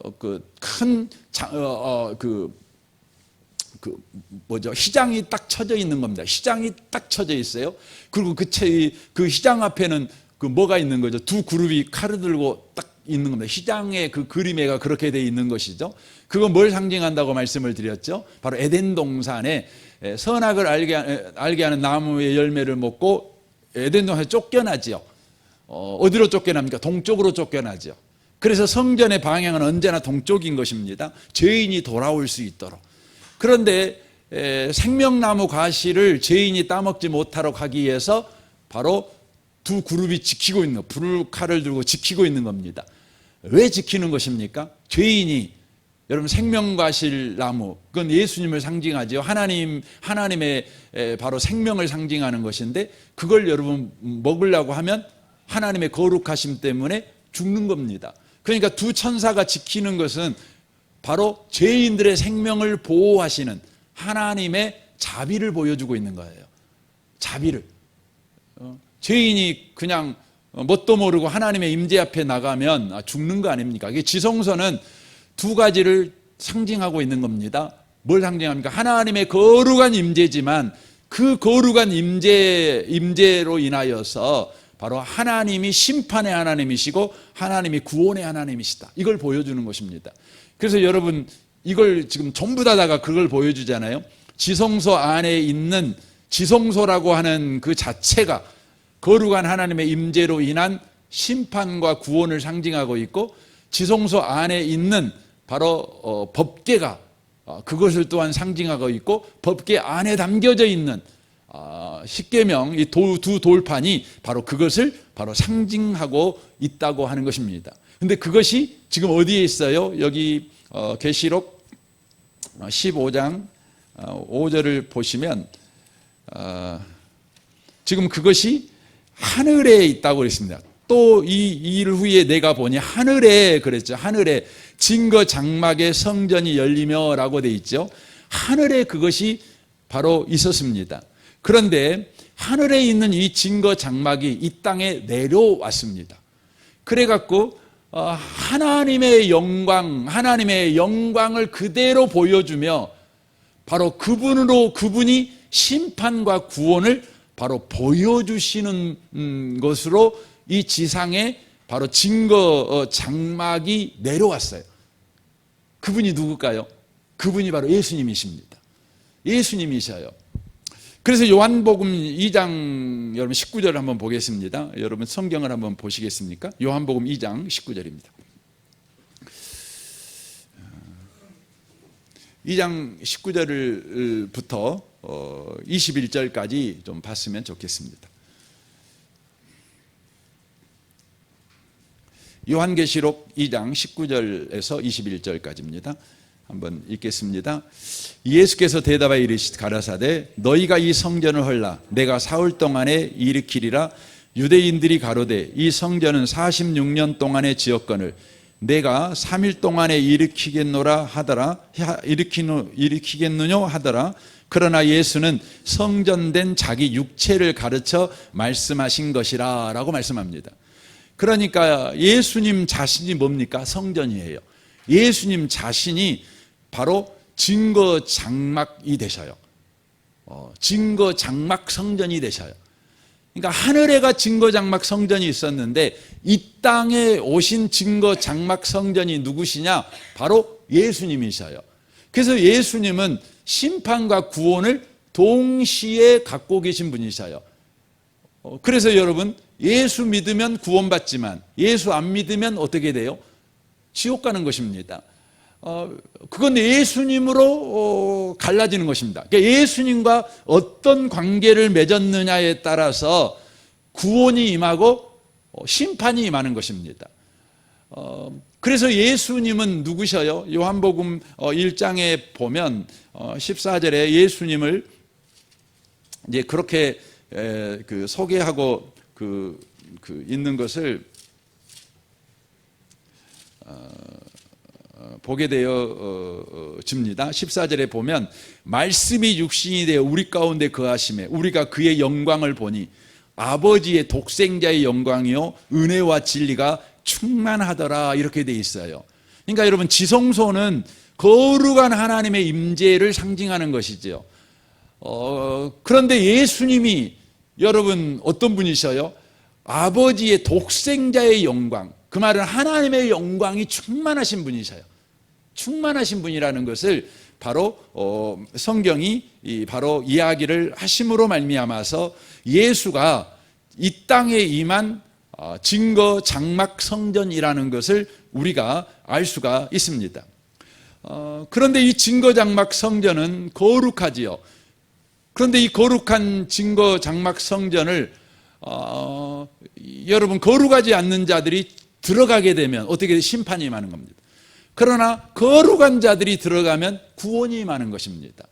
휘장이 딱 쳐져 있는 겁니다. 휘장이 딱 쳐져 있어요. 그리고 그 휘장 앞에는 뭐가 있는 거죠? 두 그룹이 칼을 들고 딱 있는 겁니다. 휘장의 그 그림에가 그렇게 되어 있는 것이죠. 그건 뭘 상징한다고 말씀을 드렸죠? 바로 에덴 동산에 선악을 알게 하는 나무의 열매를 먹고 에덴 동산에 쫓겨나지요. 어디로 쫓겨납니까? 동쪽으로 쫓겨나죠. 그래서 성전의 방향은 언제나 동쪽인 것입니다. 죄인이 돌아올 수 있도록. 그런데 생명나무 가시를 죄인이 따먹지 못하도록 하기 위해서 바로 두 그룹이 지키고 있는, 불칼을 들고 지키고 있는 겁니다. 왜 지키는 것입니까? 죄인이, 여러분 생명과실나무, 그건 예수님을 상징하죠. 하나님의 바로 생명을 상징하는 것인데, 그걸 여러분 먹으려고 하면 하나님의 거룩하심 때문에 죽는 겁니다. 그러니까 두 천사가 지키는 것은 바로 죄인들의 생명을 보호하시는 하나님의 자비를 보여주고 있는 거예요. 자비를. 죄인이 그냥 뭣도 모르고 하나님의 임재 앞에 나가면 죽는 거 아닙니까? 이게 지성서는 두 가지를 상징하고 있는 겁니다. 뭘 상징합니까? 하나님의 거룩한 임재지만 그 거룩한 임재로 인하여서 바로 하나님이 심판의 하나님이시고 하나님이 구원의 하나님이시다. 이걸 보여주는 것입니다. 그래서 여러분 이걸 지금 전부 다가 그걸 보여주잖아요. 지성소 안에 있는 지성소라고 하는 그 자체가 거룩한 하나님의 임재로 인한 심판과 구원을 상징하고 있고, 지성소 안에 있는 바로 법궤가 그것을 또한 상징하고 있고, 법궤 안에 담겨져 있는 십계명 이 두 돌판이 바로 그것을 바로 상징하고 있다고 하는 것입니다. 근데 그것이 지금 어디에 있어요? 여기 계시록 15장 5절을 보시면 지금 그것이 하늘에 있다고 그랬습니다. 또 이 일 후에 내가 보니 하늘에 그랬죠. 하늘에 증거 장막의 성전이 열리며 라고 돼 있죠. 하늘에 그것이 바로 있었습니다. 그런데 하늘에 있는 이 증거 장막이 이 땅에 내려왔습니다. 그래갖고 하나님의 영광을 그대로 보여주며 바로 그분이 심판과 구원을 바로 보여주시는 것으로 이 지상에 바로 증거 장막이 내려왔어요. 그분이 누굴까요? 그분이 바로 예수님이십니다. 예수님이셔요. 그래서 요한복음 2장 여러분 19절을 한번 보겠습니다. 여러분 성경을 한번 보시겠습니까? 요한복음 2장 19절입니다. 2장 19절부터 21절까지 좀 봤으면 좋겠습니다. 요한계시록 2장 19절에서 21절까지입니다. 한번 읽겠습니다. 예수께서 대답하여 이르시되 가라사대 너희가 이 성전을 헐라 내가 사흘 동안에 일으키리라. 유대인들이 가로되 이 성전은 46년 동안에 지었거늘 내가 3일 동안에 일으키겠느냐 하더라. 그러나 예수는 성전된 자기 육체를 가르쳐 말씀하신 것이라 라고 말씀합니다. 그러니까 예수님 자신이 뭡니까? 성전이에요. 예수님 자신이 바로 증거 장막이 되셔요. 증거 장막 성전이 되셔요. 그러니까 하늘에가 증거 장막 성전이 있었는데 이 땅에 오신 증거 장막 성전이 누구시냐? 바로 예수님이셔요. 그래서 예수님은 심판과 구원을 동시에 갖고 계신 분이셔요. 그래서 여러분 예수 믿으면 구원받지만 예수 안 믿으면 어떻게 돼요? 지옥 가는 것입니다. 그건 예수님으로 갈라지는 것입니다. 그러니까 예수님과 어떤 관계를 맺었느냐에 따라서 구원이 임하고 심판이 임하는 것입니다. 그래서 예수님은 누구셔요? 요한복음 1장에 보면 14절에 예수님을 이제 그렇게 소개하고 있는 것을 보게 되어 집니다. 14절에 보면 말씀이 육신이 되어 우리 가운데 거하심에 우리가 그의 영광을 보니 아버지의 독생자의 영광이요 은혜와 진리가 충만하더라 이렇게 돼 있어요. 그러니까 여러분 지성소는 거룩한 하나님의 임재를 상징하는 것이죠. 그런데 예수님이 여러분 어떤 분이셔요? 아버지의 독생자의 영광, 그 말은 하나님의 영광이 충만하신 분이셔요. 충만하신 분이라는 것을 바로 성경이 바로 이야기를 하심으로 말미암아서 예수가 이 땅에 임한 증거 장막 성전이라는 것을 우리가 알 수가 있습니다. 그런데 이 증거 장막 성전은 거룩하지요. 그런데 이 거룩한 증거 장막 성전을 여러분 거룩하지 않는 자들이 들어가게 되면 어떻게 심판이 임하는 겁니다. 그러나 거룩한 자들이 들어가면 구원이 임하는 것입니다.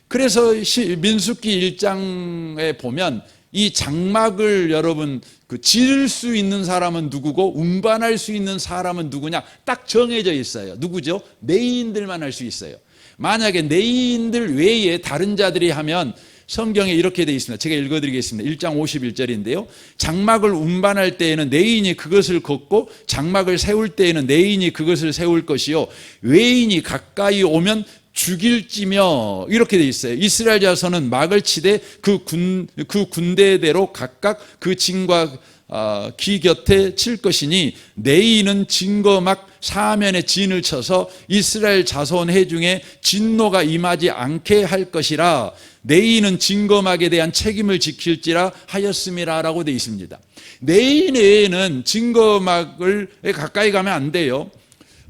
그래서 민수기 1장에 보면 이 장막을 여러분 지을 수 있는 사람은 누구고 운반할 수 있는 사람은 누구냐 딱 정해져 있어요. 누구죠? 레위인들만 할 수 있어요. 만약에 레위인들 외에 다른 자들이 하면 성경에 이렇게 되어 있습니다. 제가 읽어드리겠습니다. 1장 51절인데요. 장막을 운반할 때에는 레위인이 그것을 걷고 장막을 세울 때에는 레위인이 그것을 세울 것이요 외인이 가까이 오면 죽일지며 이렇게 되어 있어요. 이스라엘 자손은 막을 치되 그 군대대로 각각 그 진과 귀 곁에 칠 것이니 내 이는 증거막 사면에 진을 쳐서 이스라엘 자손 회중에 진노가 임하지 않게 할 것이라. 내 이는 증거막에 대한 책임을 지킬지라 하였음이라 라고 되어 있습니다. 내 인에는 증거막을 가까이 가면 안 돼요.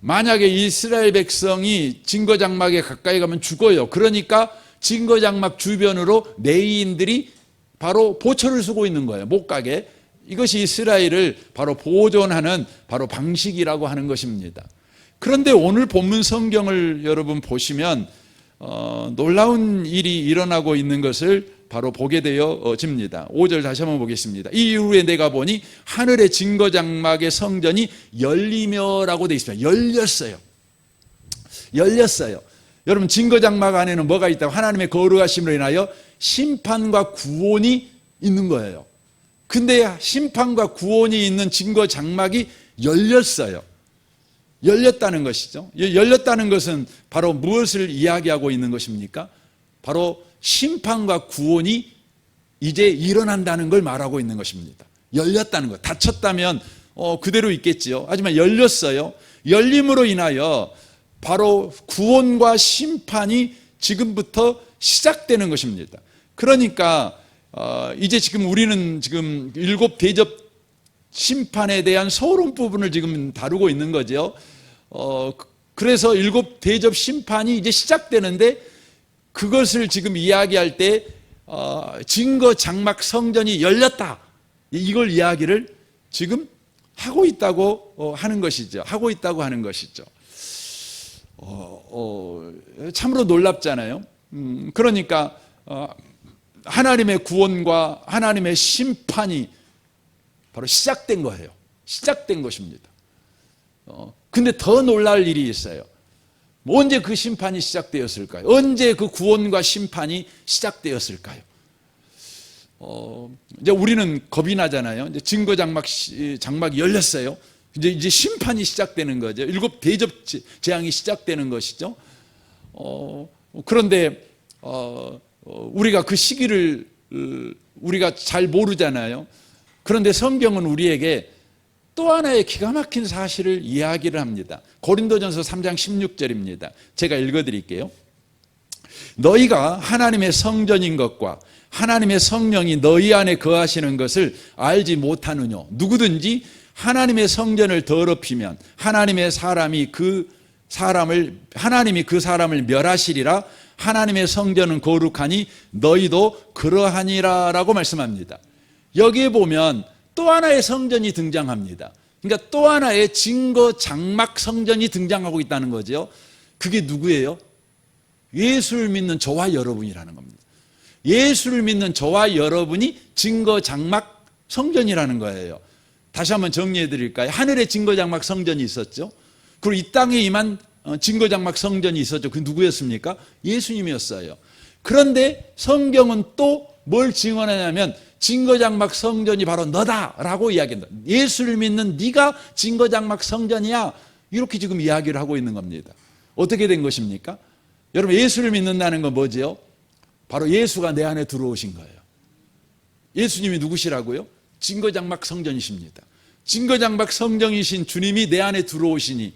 만약에 이스라엘 백성이 증거장막에 가까이 가면 죽어요. 그러니까 증거장막 주변으로 레위인들이 바로 보초를 쓰고 있는 거예요. 못 가게. 이것이 이스라엘을 바로 보존하는 바로 방식이라고 하는 것입니다. 그런데 오늘 본문 성경을 여러분 보시면 놀라운 일이 일어나고 있는 것을 바로 보게 되어집니다. 5절 다시 한번 보겠습니다. 이 이후에 내가 보니 하늘의 증거장막의 성전이 열리며라고 되어 있습니다. 열렸어요. 여러분, 증거장막 안에는 뭐가 있다고? 하나님의 거룩하심으로 인하여 심판과 구원이 있는 거예요. 근데 심판과 구원이 있는 증거장막이 열렸어요. 열렸다는 것이죠. 열렸다는 것은 바로 무엇을 이야기하고 있는 것입니까? 바로 심판과 구원이 이제 일어난다는 걸 말하고 있는 것입니다. 열렸다는 것. 닫혔다면 그대로 있겠지요. 하지만 열렸어요. 열림으로 인하여 바로 구원과 심판이 지금부터 시작되는 것입니다. 그러니까 이제 지금 우리는 지금 7 대접 심판에 대한 서론 부분을 지금 다루고 있는 거죠. 그래서 7 대접 심판이 이제 시작되는데, 그것을 지금 이야기할 때 증거 장막 성전이 열렸다, 이걸 이야기를 지금 하고 있다고 하는 것이죠. 참으로 놀랍잖아요. 그러니까 하나님의 구원과 하나님의 심판이 바로 시작된 거예요. 시작된 것입니다. 근데 더 놀랄 일이 있어요. 언제 그 심판이 시작되었을까요? 언제 그 구원과 심판이 시작되었을까요? 이제 우리는 겁이 나잖아요. 이제 장막이 열렸어요. 이제 심판이 시작되는 거죠. 7 대접 재앙이 시작되는 것이죠. 그런데 우리가 그 시기를 우리가 잘 모르잖아요. 그런데 성경은 우리에게 또 하나의 기가 막힌 사실을 이야기를 합니다. 고린도전서 3장 16절입니다. 제가 읽어드릴게요. 너희가 하나님의 성전인 것과 하나님의 성령이 너희 안에 거하시는 것을 알지 못하느뇨. 누구든지 하나님의 성전을 더럽히면 하나님이 그 사람을 멸하시리라. 하나님의 성전은 거룩하니 너희도 그러하니라 라고 말씀합니다. 여기에 보면 또 하나의 성전이 등장합니다. 그러니까 또 하나의 증거 장막 성전이 등장하고 있다는 거죠. 그게 누구예요? 예수를 믿는 저와 여러분이라는 겁니다. 예수를 믿는 저와 여러분이 증거 장막 성전이라는 거예요. 다시 한번 정리해 드릴까요? 하늘에 증거 장막 성전이 있었죠. 그리고 이 땅에 임한 증거 장막 성전이 있었죠. 그 누구였습니까? 예수님이었어요. 그런데 성경은 또 뭘 증언하냐면 증거장막 성전이 바로 너다라고 이야기한다. 예수를 믿는 네가 증거장막 성전이야, 이렇게 지금 이야기를 하고 있는 겁니다. 어떻게 된 것입니까? 여러분, 예수를 믿는다는 건 뭐죠? 바로 예수가 내 안에 들어오신 거예요. 예수님이 누구시라고요? 증거장막 성전이십니다. 증거장막 성전이신 주님이 내 안에 들어오시니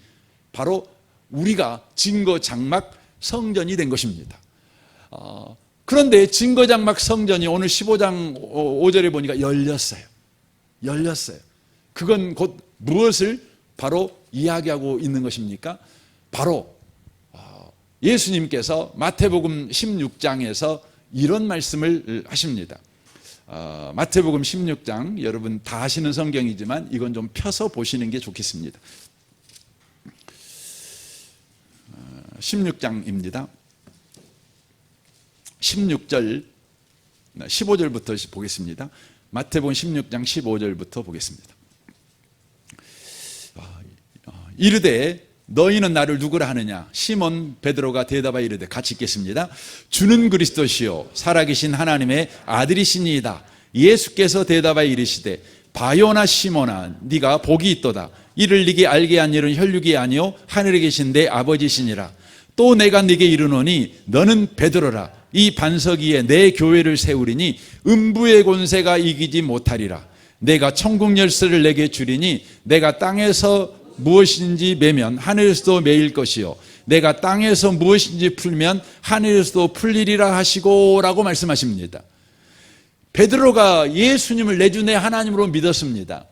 바로 우리가 증거장막 성전이 된 것입니다. 그런데 증거장막 성전이 오늘 15장 5절에 보니까 열렸어요. 그건 곧 무엇을 바로 이야기하고 있는 것입니까? 바로 예수님께서 마태복음 16장에서 이런 말씀을 하십니다. 마태복음 16장, 여러분 다 아시는 성경이지만 이건 좀 펴서 보시는 게 좋겠습니다. 16장입니다. 16절, 15절부터 보겠습니다. 마태복음 16장 15절부터 보겠습니다. 이르되 너희는 나를 누구라 하느냐? 시몬 베드로가 대답하여 이르되, 같이 읽겠습니다. 주는 그리스도시요 살아계신 하나님의 아들이시니이다. 예수께서 대답하여 이르시되, 바요나 시몬아, 네가 복이 있도다. 이를 네게 알게 한 일은 혈육이 아니요 하늘에 계신 내 아버지시니라. 또 내가 네게 이르노니 너는 베드로라. 이 반석 위에 내 교회를 세우리니 음부의 권세가 이기지 못하리라. 내가 천국 열쇠를 내게 주리니 내가 땅에서 무엇인지 매면 하늘에서도 매일 것이요 내가 땅에서 무엇인지 풀면 하늘에서도 풀리리라 하시고 라고 말씀하십니다. 베드로가 예수님을 내 주 내 하나님으로 믿었습니다.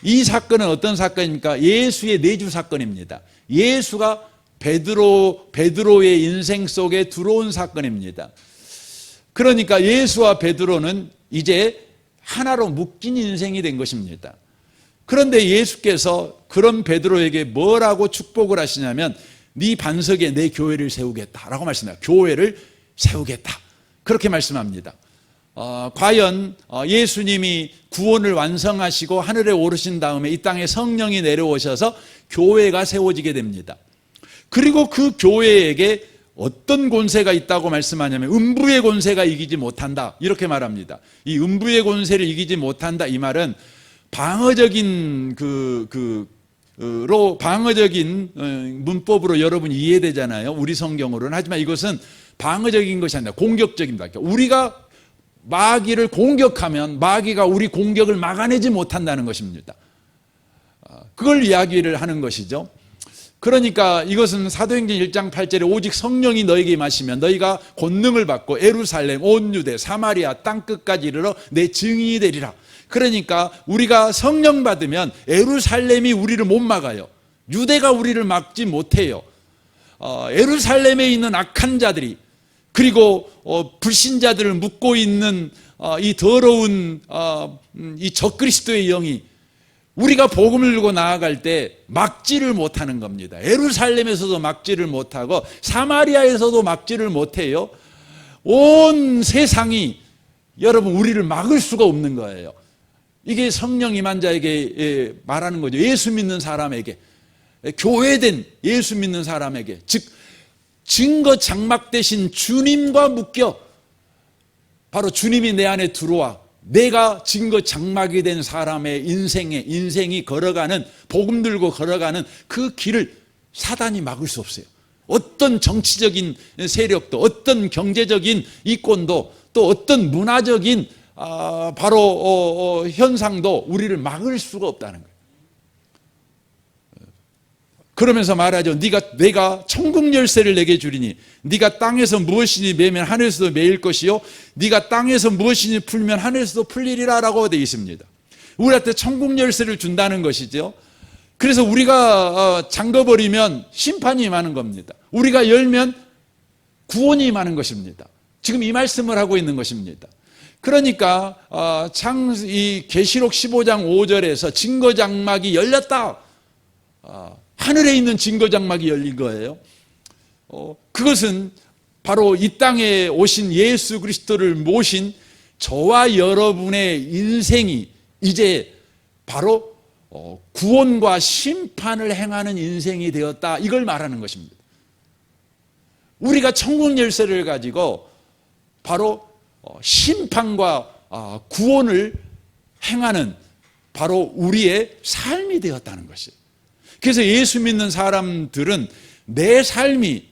이 사건은 어떤 사건입니까? 예수의 내주 사건입니다. 예수가 베드로의 인생 속에 들어온 사건입니다. 그러니까 예수와 베드로는 이제 하나로 묶인 인생이 된 것입니다. 그런데 예수께서 그런 베드로에게 뭐라고 축복을 하시냐면 네 반석에 내 교회를 세우겠다라고 말씀합니다. 교회를 세우겠다 그렇게 말씀합니다. 과연 예수님이 구원을 완성하시고 하늘에 오르신 다음에 이 땅에 성령이 내려오셔서 교회가 세워지게 됩니다. 그리고 그 교회에게 어떤 권세가 있다고 말씀하냐면 음부의 권세가 이기지 못한다 이렇게 말합니다. 이 음부의 권세를 이기지 못한다 이 말은 방어적인 방어적인 문법으로 여러분 이해되잖아요. 우리 성경으로는. 하지만 이것은 방어적인 것이 아니라 공격적입니다. 그러니까 우리가 마귀를 공격하면 마귀가 우리 공격을 막아내지 못한다는 것입니다. 그걸 이야기를 하는 것이죠. 그러니까 이것은 사도행전 1장 8절에 오직 성령이 너에게 임하시면 너희가 권능을 받고 예루살렘 온 유대 사마리아 땅끝까지 이르러 내 증인이 되리라. 그러니까 우리가 성령 받으면 예루살렘이 우리를 못 막아요. 유대가 우리를 막지 못해요. 예루살렘에 있는 악한 자들이 그리고 불신자들을 묶고 있는 이 더러운 이 적그리스도의 영이 우리가 복음을 들고 나아갈 때 막지를 못하는 겁니다. 예루살렘에서도 막지를 못하고 사마리아에서도 막지를 못해요. 온 세상이 여러분 우리를 막을 수가 없는 거예요. 이게 성령 임한 자에게 말하는 거죠. 예수 믿는 사람에게, 교회된 예수 믿는 사람에게, 즉 증거 장막 대신 주님과 묶여 바로 주님이 내 안에 들어와 내가 증거 장막이 된 사람의 인생이 걸어가는 복음 들고 걸어가는 그 길을 사단이 막을 수 없어요. 어떤 정치적인 세력도 어떤 경제적인 이권도 또 어떤 문화적인 바로 현상도 우리를 막을 수가 없다는 거예요. 그러면서 말하죠. 내가 천국 열쇠를 내게 주리니 네가 땅에서 무엇이니 매면 하늘에서도 매일 것이요 네가 땅에서 무엇이니 풀면 하늘에서도 풀리리라 라고 되어 있습니다. 우리한테 천국 열쇠를 준다는 것이죠. 그래서 우리가 잠궈버리면 심판이 임하는 겁니다. 우리가 열면 구원이 임하는 것입니다. 지금 이 말씀을 하고 있는 것입니다. 그러니까 이 계시록 15장 5절에서 증거장막이 열렸다. 하늘에 있는 증거장막이 열린 거예요. 그것은 바로 이 땅에 오신 예수 그리스도를 모신 저와 여러분의 인생이 이제 바로 구원과 심판을 행하는 인생이 되었다. 이걸 말하는 것입니다. 우리가 천국 열쇠를 가지고 바로 심판과 구원을 행하는 바로 우리의 삶이 되었다는 것이에요. 그래서 예수 믿는 사람들은 내 삶이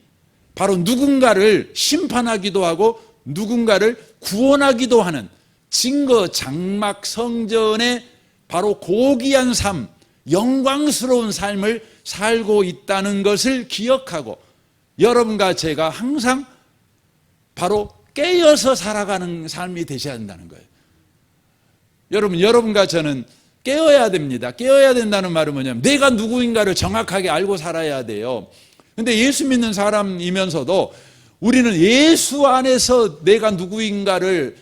바로 누군가를 심판하기도 하고 누군가를 구원하기도 하는 증거 장막 성전의 바로 고귀한 삶, 영광스러운 삶을 살고 있다는 것을 기억하고 여러분과 제가 항상 바로 깨어서 살아가는 삶이 되셔야 한다는 거예요. 여러분과 저는 깨어야 됩니다. 깨어야 된다는 말은 뭐냐면 내가 누구인가를 정확하게 알고 살아야 돼요. 근데 예수 믿는 사람이면서도 우리는 예수 안에서 내가 누구인가를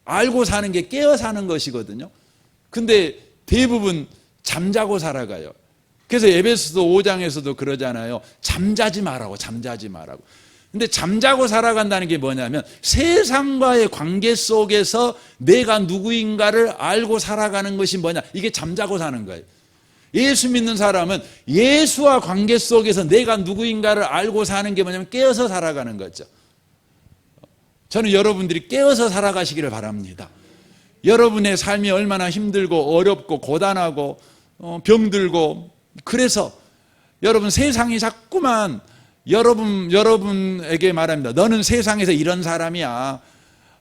알고 사는 게 깨어 사는 것이거든요. 근데 대부분 잠자고 살아가요. 그래서 에베소서 5장에서도 그러잖아요. 잠자지 말라고. 근데 잠자고 살아간다는 게 뭐냐면 세상과의 관계 속에서 내가 누구인가를 알고 살아가는 것이 뭐냐, 이게 잠자고 사는 거예요. 예수 믿는 사람은 예수와 관계 속에서 내가 누구인가를 알고 사는 게 뭐냐면 깨어서 살아가는 거죠. 저는 여러분들이 깨어서 살아가시기를 바랍니다. 여러분의 삶이 얼마나 힘들고 어렵고 고단하고 병들고, 그래서 여러분 세상이 자꾸만 여러분에게 말합니다. 너는 세상에서 이런 사람이야.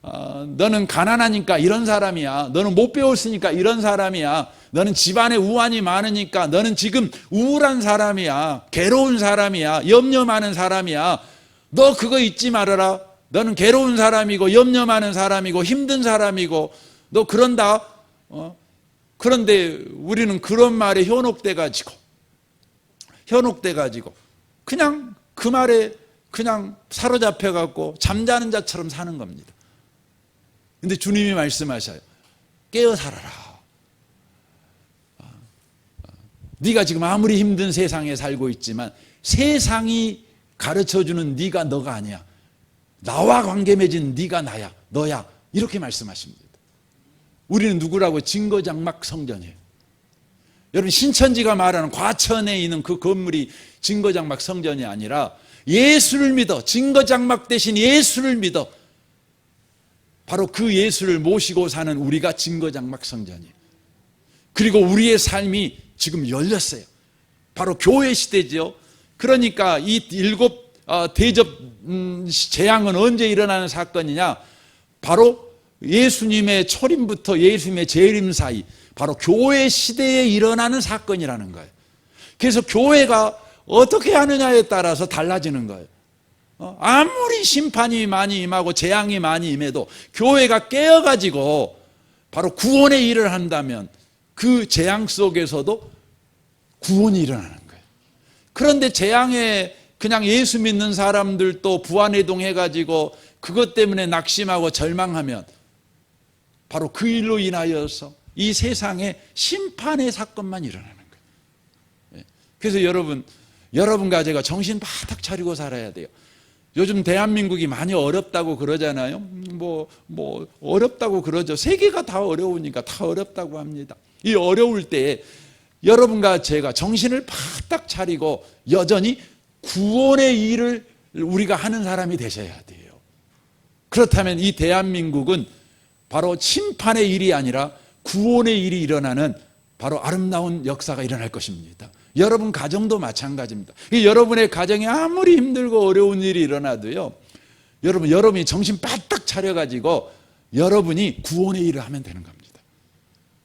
너는 가난하니까 이런 사람이야. 너는 못 배웠으니까 이런 사람이야. 너는 집안에 우환이 많으니까 너는 지금 우울한 사람이야. 괴로운 사람이야. 염려 많은 사람이야. 너 그거 잊지 말아라. 너는 괴로운 사람이고 염려 많은 사람이고 힘든 사람이고 너 그런다. 그런데 우리는 그런 말에 현혹돼 가지고 그냥 그 말에 그냥 사로잡혀 갖고 잠자는 자처럼 사는 겁니다. 근데 주님이 말씀하셔요. 깨어 살아라. 네가 지금 아무리 힘든 세상에 살고 있지만 세상이 가르쳐주는 네가 너가 아니야. 나와 관계 맺은 네가 나야. 너야. 이렇게 말씀하십니다. 우리는 누구라고? 증거장막 성전이에요. 여러분, 신천지가 말하는 과천에 있는 그 건물이 증거장막 성전이 아니라 예수를 믿어. 증거장막 대신 예수를 믿어. 바로 그 예수를 모시고 사는 우리가 증거장막 성전이에요. 그리고 우리의 삶이 지금 열렸어요. 바로 교회 시대죠. 그러니까 이 일곱 대접 재앙은 언제 일어나는 사건이냐? 바로 예수님의 초림부터 예수님의 재림 사이, 바로 교회 시대에 일어나는 사건이라는 거예요. 그래서 교회가 어떻게 하느냐에 따라서 달라지는 거예요. 아무리 심판이 많이 임하고 재앙이 많이 임해도 교회가 깨어가지고 바로 구원의 일을 한다면 그 재앙 속에서도 구원이 일어나는 거예요. 그런데 재앙에 그냥 예수 믿는 사람들도 부안해동해가지고 그것 때문에 낙심하고 절망하면 바로 그 일로 인하여서 이 세상에 심판의 사건만 일어나는 거예요. 그래서 여러분과 제가 정신 바짝 차리고 살아야 돼요. 요즘 대한민국이 많이 어렵다고 그러잖아요. 뭐 어렵다고 그러죠. 세계가 다 어려우니까 다 어렵다고 합니다. 이 어려울 때 여러분과 제가 정신을 바짝 차리고 여전히 구원의 일을 우리가 하는 사람이 되셔야 돼요. 그렇다면 이 대한민국은 바로 심판의 일이 아니라 구원의 일이 일어나는 바로 아름다운 역사가 일어날 것입니다. 여러분 가정도 마찬가지입니다. 여러분의 가정이 아무리 힘들고 어려운 일이 일어나도요, 여러분이 정신 바짝 차려가지고 여러분이 구원의 일을 하면 되는 겁니다.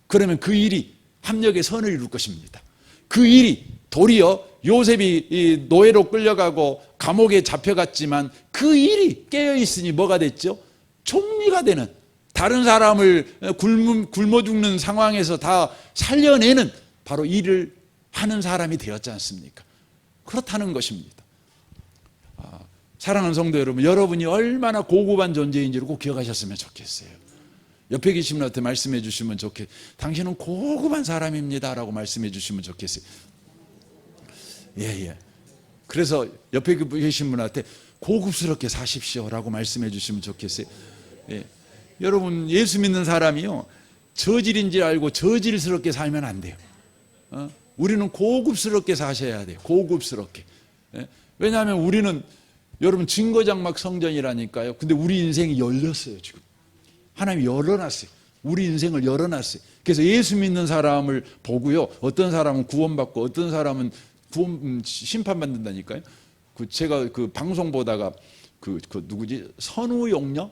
그러면 그 일이 합력의 선을 이룰 것입니다. 그 일이 도리어 요셉이 이 노예로 끌려가고 감옥에 잡혀갔지만 그 일이 깨어있으니 뭐가 됐죠? 총리가 되는, 다른 사람을 굶어 죽는 상황에서 다 살려내는 바로 일을 하는 사람이 되었지 않습니까? 그렇다는 것입니다. 사랑하는 성도 여러분, 여러분이 얼마나 고급한 존재인지를 꼭 기억하셨으면 좋겠어요. 옆에 계신 분한테 말씀해 주시면 좋겠어요. 당신은 고급한 사람입니다 라고 말씀해 주시면 좋겠어요. 예. 그래서 옆에 계신 분한테 고급스럽게 사십시오 라고 말씀해 주시면 좋겠어요. 예. 여러분, 예수 믿는 사람이요, 저질인지 알고 저질스럽게 살면 안 돼요. 우리는 고급스럽게 사셔야 돼요. 고급스럽게. 왜냐하면 우리는, 여러분, 증거장막 성전이라니까요. 근데 우리 인생이 열렸어요. 지금 하나님이 열어놨어요. 우리 인생을 열어놨어요. 그래서 예수 믿는 사람을 보고요, 어떤 사람은 구원받고 어떤 사람은 심판받는다니까요. 제가 그 방송 보다가 그 누구지? 선우용녀?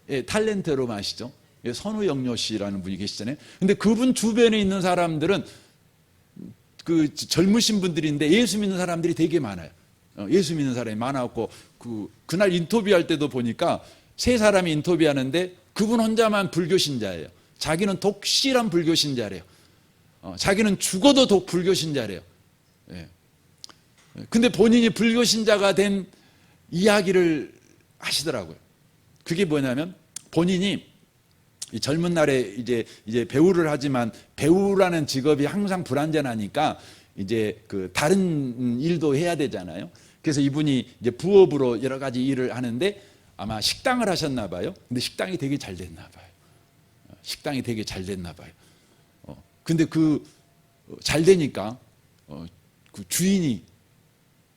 예, 탤런트로 아시죠? 예, 선우용녀 씨라는 분이 계시잖아요. 근데 그분 주변에 있는 사람들은 그 젊으신 분들인데 예수 믿는 사람들이 되게 많아요. 예수 믿는 사람이 많았고, 그날 인터뷰할 때도 보니까 세 사람이 인터뷰하는데 그분 혼자만 불교 신자예요. 자기는 독실한 불교 신자래요. 자기는 죽어도 불교 신자래요. 예. 근데 본인이 불교 신자가 된 이야기를 하시더라고요. 그게 뭐냐면, 본인이 이 젊은 날에 이제 배우를 하지만 배우라는 직업이 항상 불안전하니까 이제 그 다른 일도 해야 되잖아요. 그래서 이분이 이제 부업으로 여러 가지 일을 하는데 아마 식당을 하셨나 봐요. 근데 식당이 되게 잘 됐나 봐요. 식당이 되게 잘 됐나 봐요. 근데 잘 되니까 그 주인이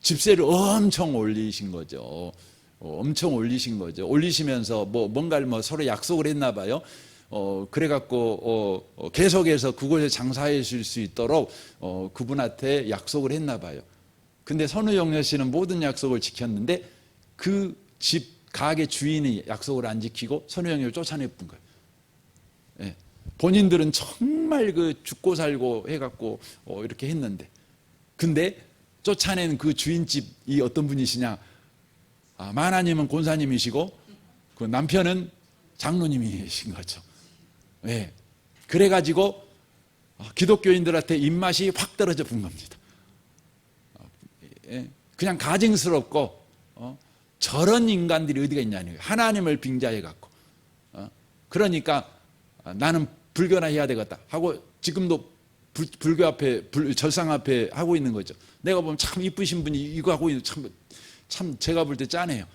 집세를 엄청 올리신 거죠. 엄청 올리신 거죠. 올리시면서 뭔가를 서로 약속을 했나 봐요. 그래갖고 계속해서 그곳에 장사하실 수 있도록 그분한테 약속을 했나 봐요. 근데 선우용녀 씨는 모든 약속을 지켰는데 그 집 가게 주인이 약속을 안 지키고 선우 형님을 쫓아내본 거예요. 예. 본인들은 정말 그 죽고 살고 해갖고 이렇게 했는데, 근데 쫓아낸 그 주인집이 어떤 분이시냐? 마나님은 권사님이시고 그 남편은 장로님이신 거죠. 예. 그래가지고 기독교인들한테 입맛이 확 떨어져 본 겁니다. 예. 그냥 가증스럽고 저런 인간들이 어디가 있냐는 거예요. 하나님을 빙자해갖고 그러니까 나는 불교나 해야 되겠다 하고 지금도 불교 앞에 절상 앞에 하고 있는 거죠. 내가 보면 참 이쁘신 분이 이거 하고 있는 참 제가 볼 때 짠해요.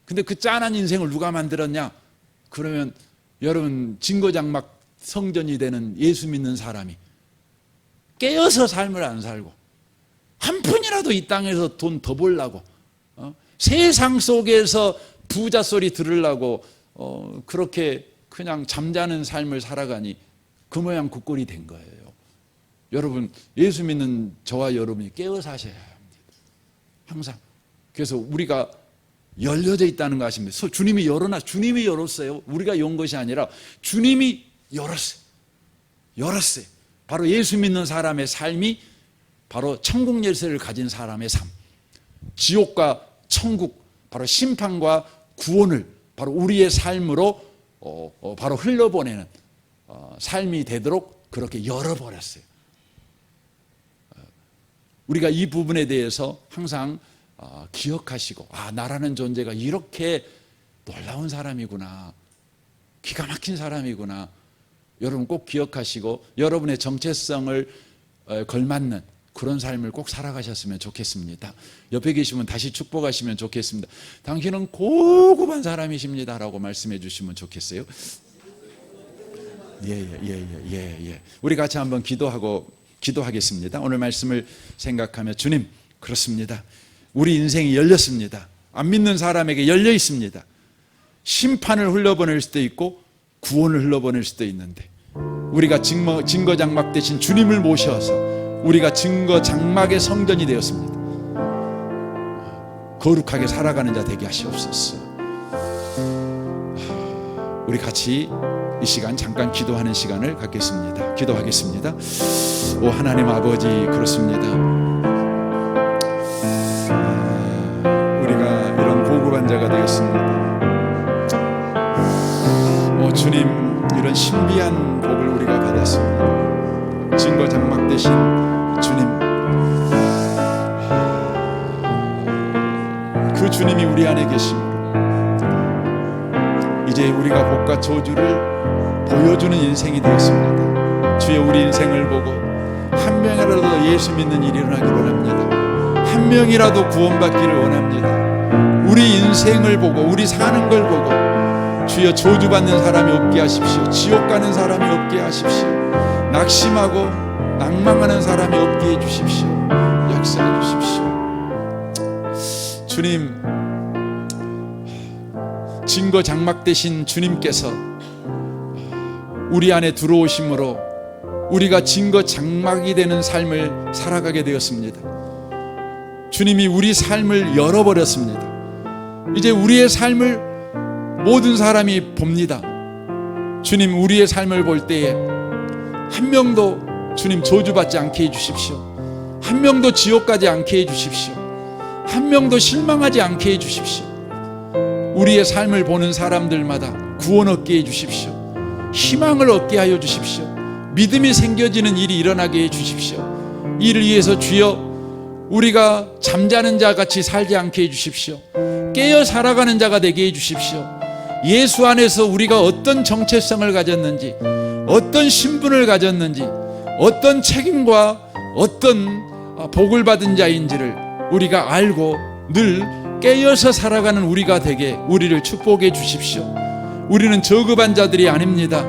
근데 그 짠한 인생을 누가 만들었냐? 그러면 여러분 진거장막 성전이 되는 예수 믿는 사람이 깨어서 삶을 안 살고 한 푼이라도 이 땅에서 돈 더 벌려고 세상 속에서 부자 소리 들으려고 그렇게 그냥 잠자는 삶을 살아가니 그 모양 그 꼴이 된 거예요. 여러분 예수 믿는 저와 여러분이 깨어 사셔야 합니다. 항상. 그래서 우리가 열려져 있다는 거 아십니까? 주님이 주님이 열었어요. 우리가 연 것이 아니라 주님이 열었어요. 바로 예수 믿는 사람의 삶이 바로 천국 열쇠를 가진 사람의 삶. 지옥과 천국, 바로 심판과 구원을 바로 우리의 삶으로 바로 흘려보내는 삶이 되도록 그렇게 열어버렸어요. 우리가 이 부분에 대해서 항상 기억하시고 나라는 존재가 이렇게 놀라운 사람이구나, 기가 막힌 사람이구나, 여러분 꼭 기억하시고 여러분의 정체성을 걸맞는 그런 삶을 꼭 살아가셨으면 좋겠습니다. 옆에 계시면 다시 축복하시면 좋겠습니다. 당신은 고급한 사람이십니다 라고 말씀해 주시면 좋겠어요. 예. 우리 같이 한번 기도하겠습니다. 오늘 말씀을 생각하며 주님, 그렇습니다. 우리 인생이 열렸습니다. 안 믿는 사람에게 열려 있습니다. 심판을 흘려보낼 수도 있고 구원을 흘려보낼 수도 있는데 우리가 증거장막 대신 주님을 모셔서 우리가 증거장막의 성전이 되었습니다. 거룩하게 살아가는 자 되게 하시옵소서. 우리 같이 이 시간 잠깐 기도하는 시간을 갖겠습니다. 기도하겠습니다. 오 하나님 아버지, 그렇습니다. 우리가 이런 고급한 자가 되었습니다. 오 주님, 이런 신비한 복을 우리가 받았습니다. 증거장막 대신 주님, 그 주님이 우리 안에 계심으로 이제 우리가 복과 저주를 보여주는 인생이 되었습니다. 주여, 우리 인생을 보고 한 명이라도 예수 믿는 일이 일어나기를 원합니다. 한 명이라도 구원받기를 원합니다. 우리 인생을 보고 우리 사는 걸 보고 주여 저주받는 사람이 없게 하십시오. 지옥 가는 사람이 없게 하십시오. 낙심하고 낭망하는 사람이 없게 해주십시오. 역사해 주십시오. 주님, 증거장막 되신 주님께서 우리 안에 들어오심으로 우리가 증거장막이 되는 삶을 살아가게 되었습니다. 주님이 우리 삶을 열어버렸습니다. 이제 우리의 삶을 모든 사람이 봅니다. 주님, 우리의 삶을 볼 때에 한 명도 주님 저주받지 않게 해주십시오. 한 명도 지옥 가지 않게 해주십시오. 한 명도 실망하지 않게 해주십시오. 우리의 삶을 보는 사람들마다 구원 얻게 해주십시오. 희망을 얻게 하여 주십시오. 믿음이 생겨지는 일이 일어나게 해주십시오. 이를 위해서 주여, 우리가 잠자는 자같이 살지 않게 해주십시오. 깨어 살아가는 자가 되게 해주십시오. 예수 안에서 우리가 어떤 정체성을 가졌는지, 어떤 신분을 가졌는지, 어떤 책임과 어떤 복을 받은 자인지를 우리가 알고 늘 깨어서 살아가는 우리가 되게 우리를 축복해 주십시오. 우리는 저급한 자들이 아닙니다.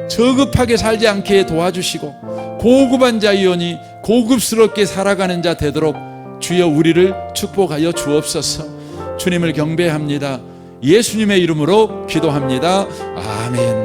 저급하게 살지 않게 도와주시고 고급한 자이오니 고급스럽게 살아가는 자 되도록 주여 우리를 축복하여 주옵소서. 주님을 경배합니다. 예수님의 이름으로 기도합니다. 아멘.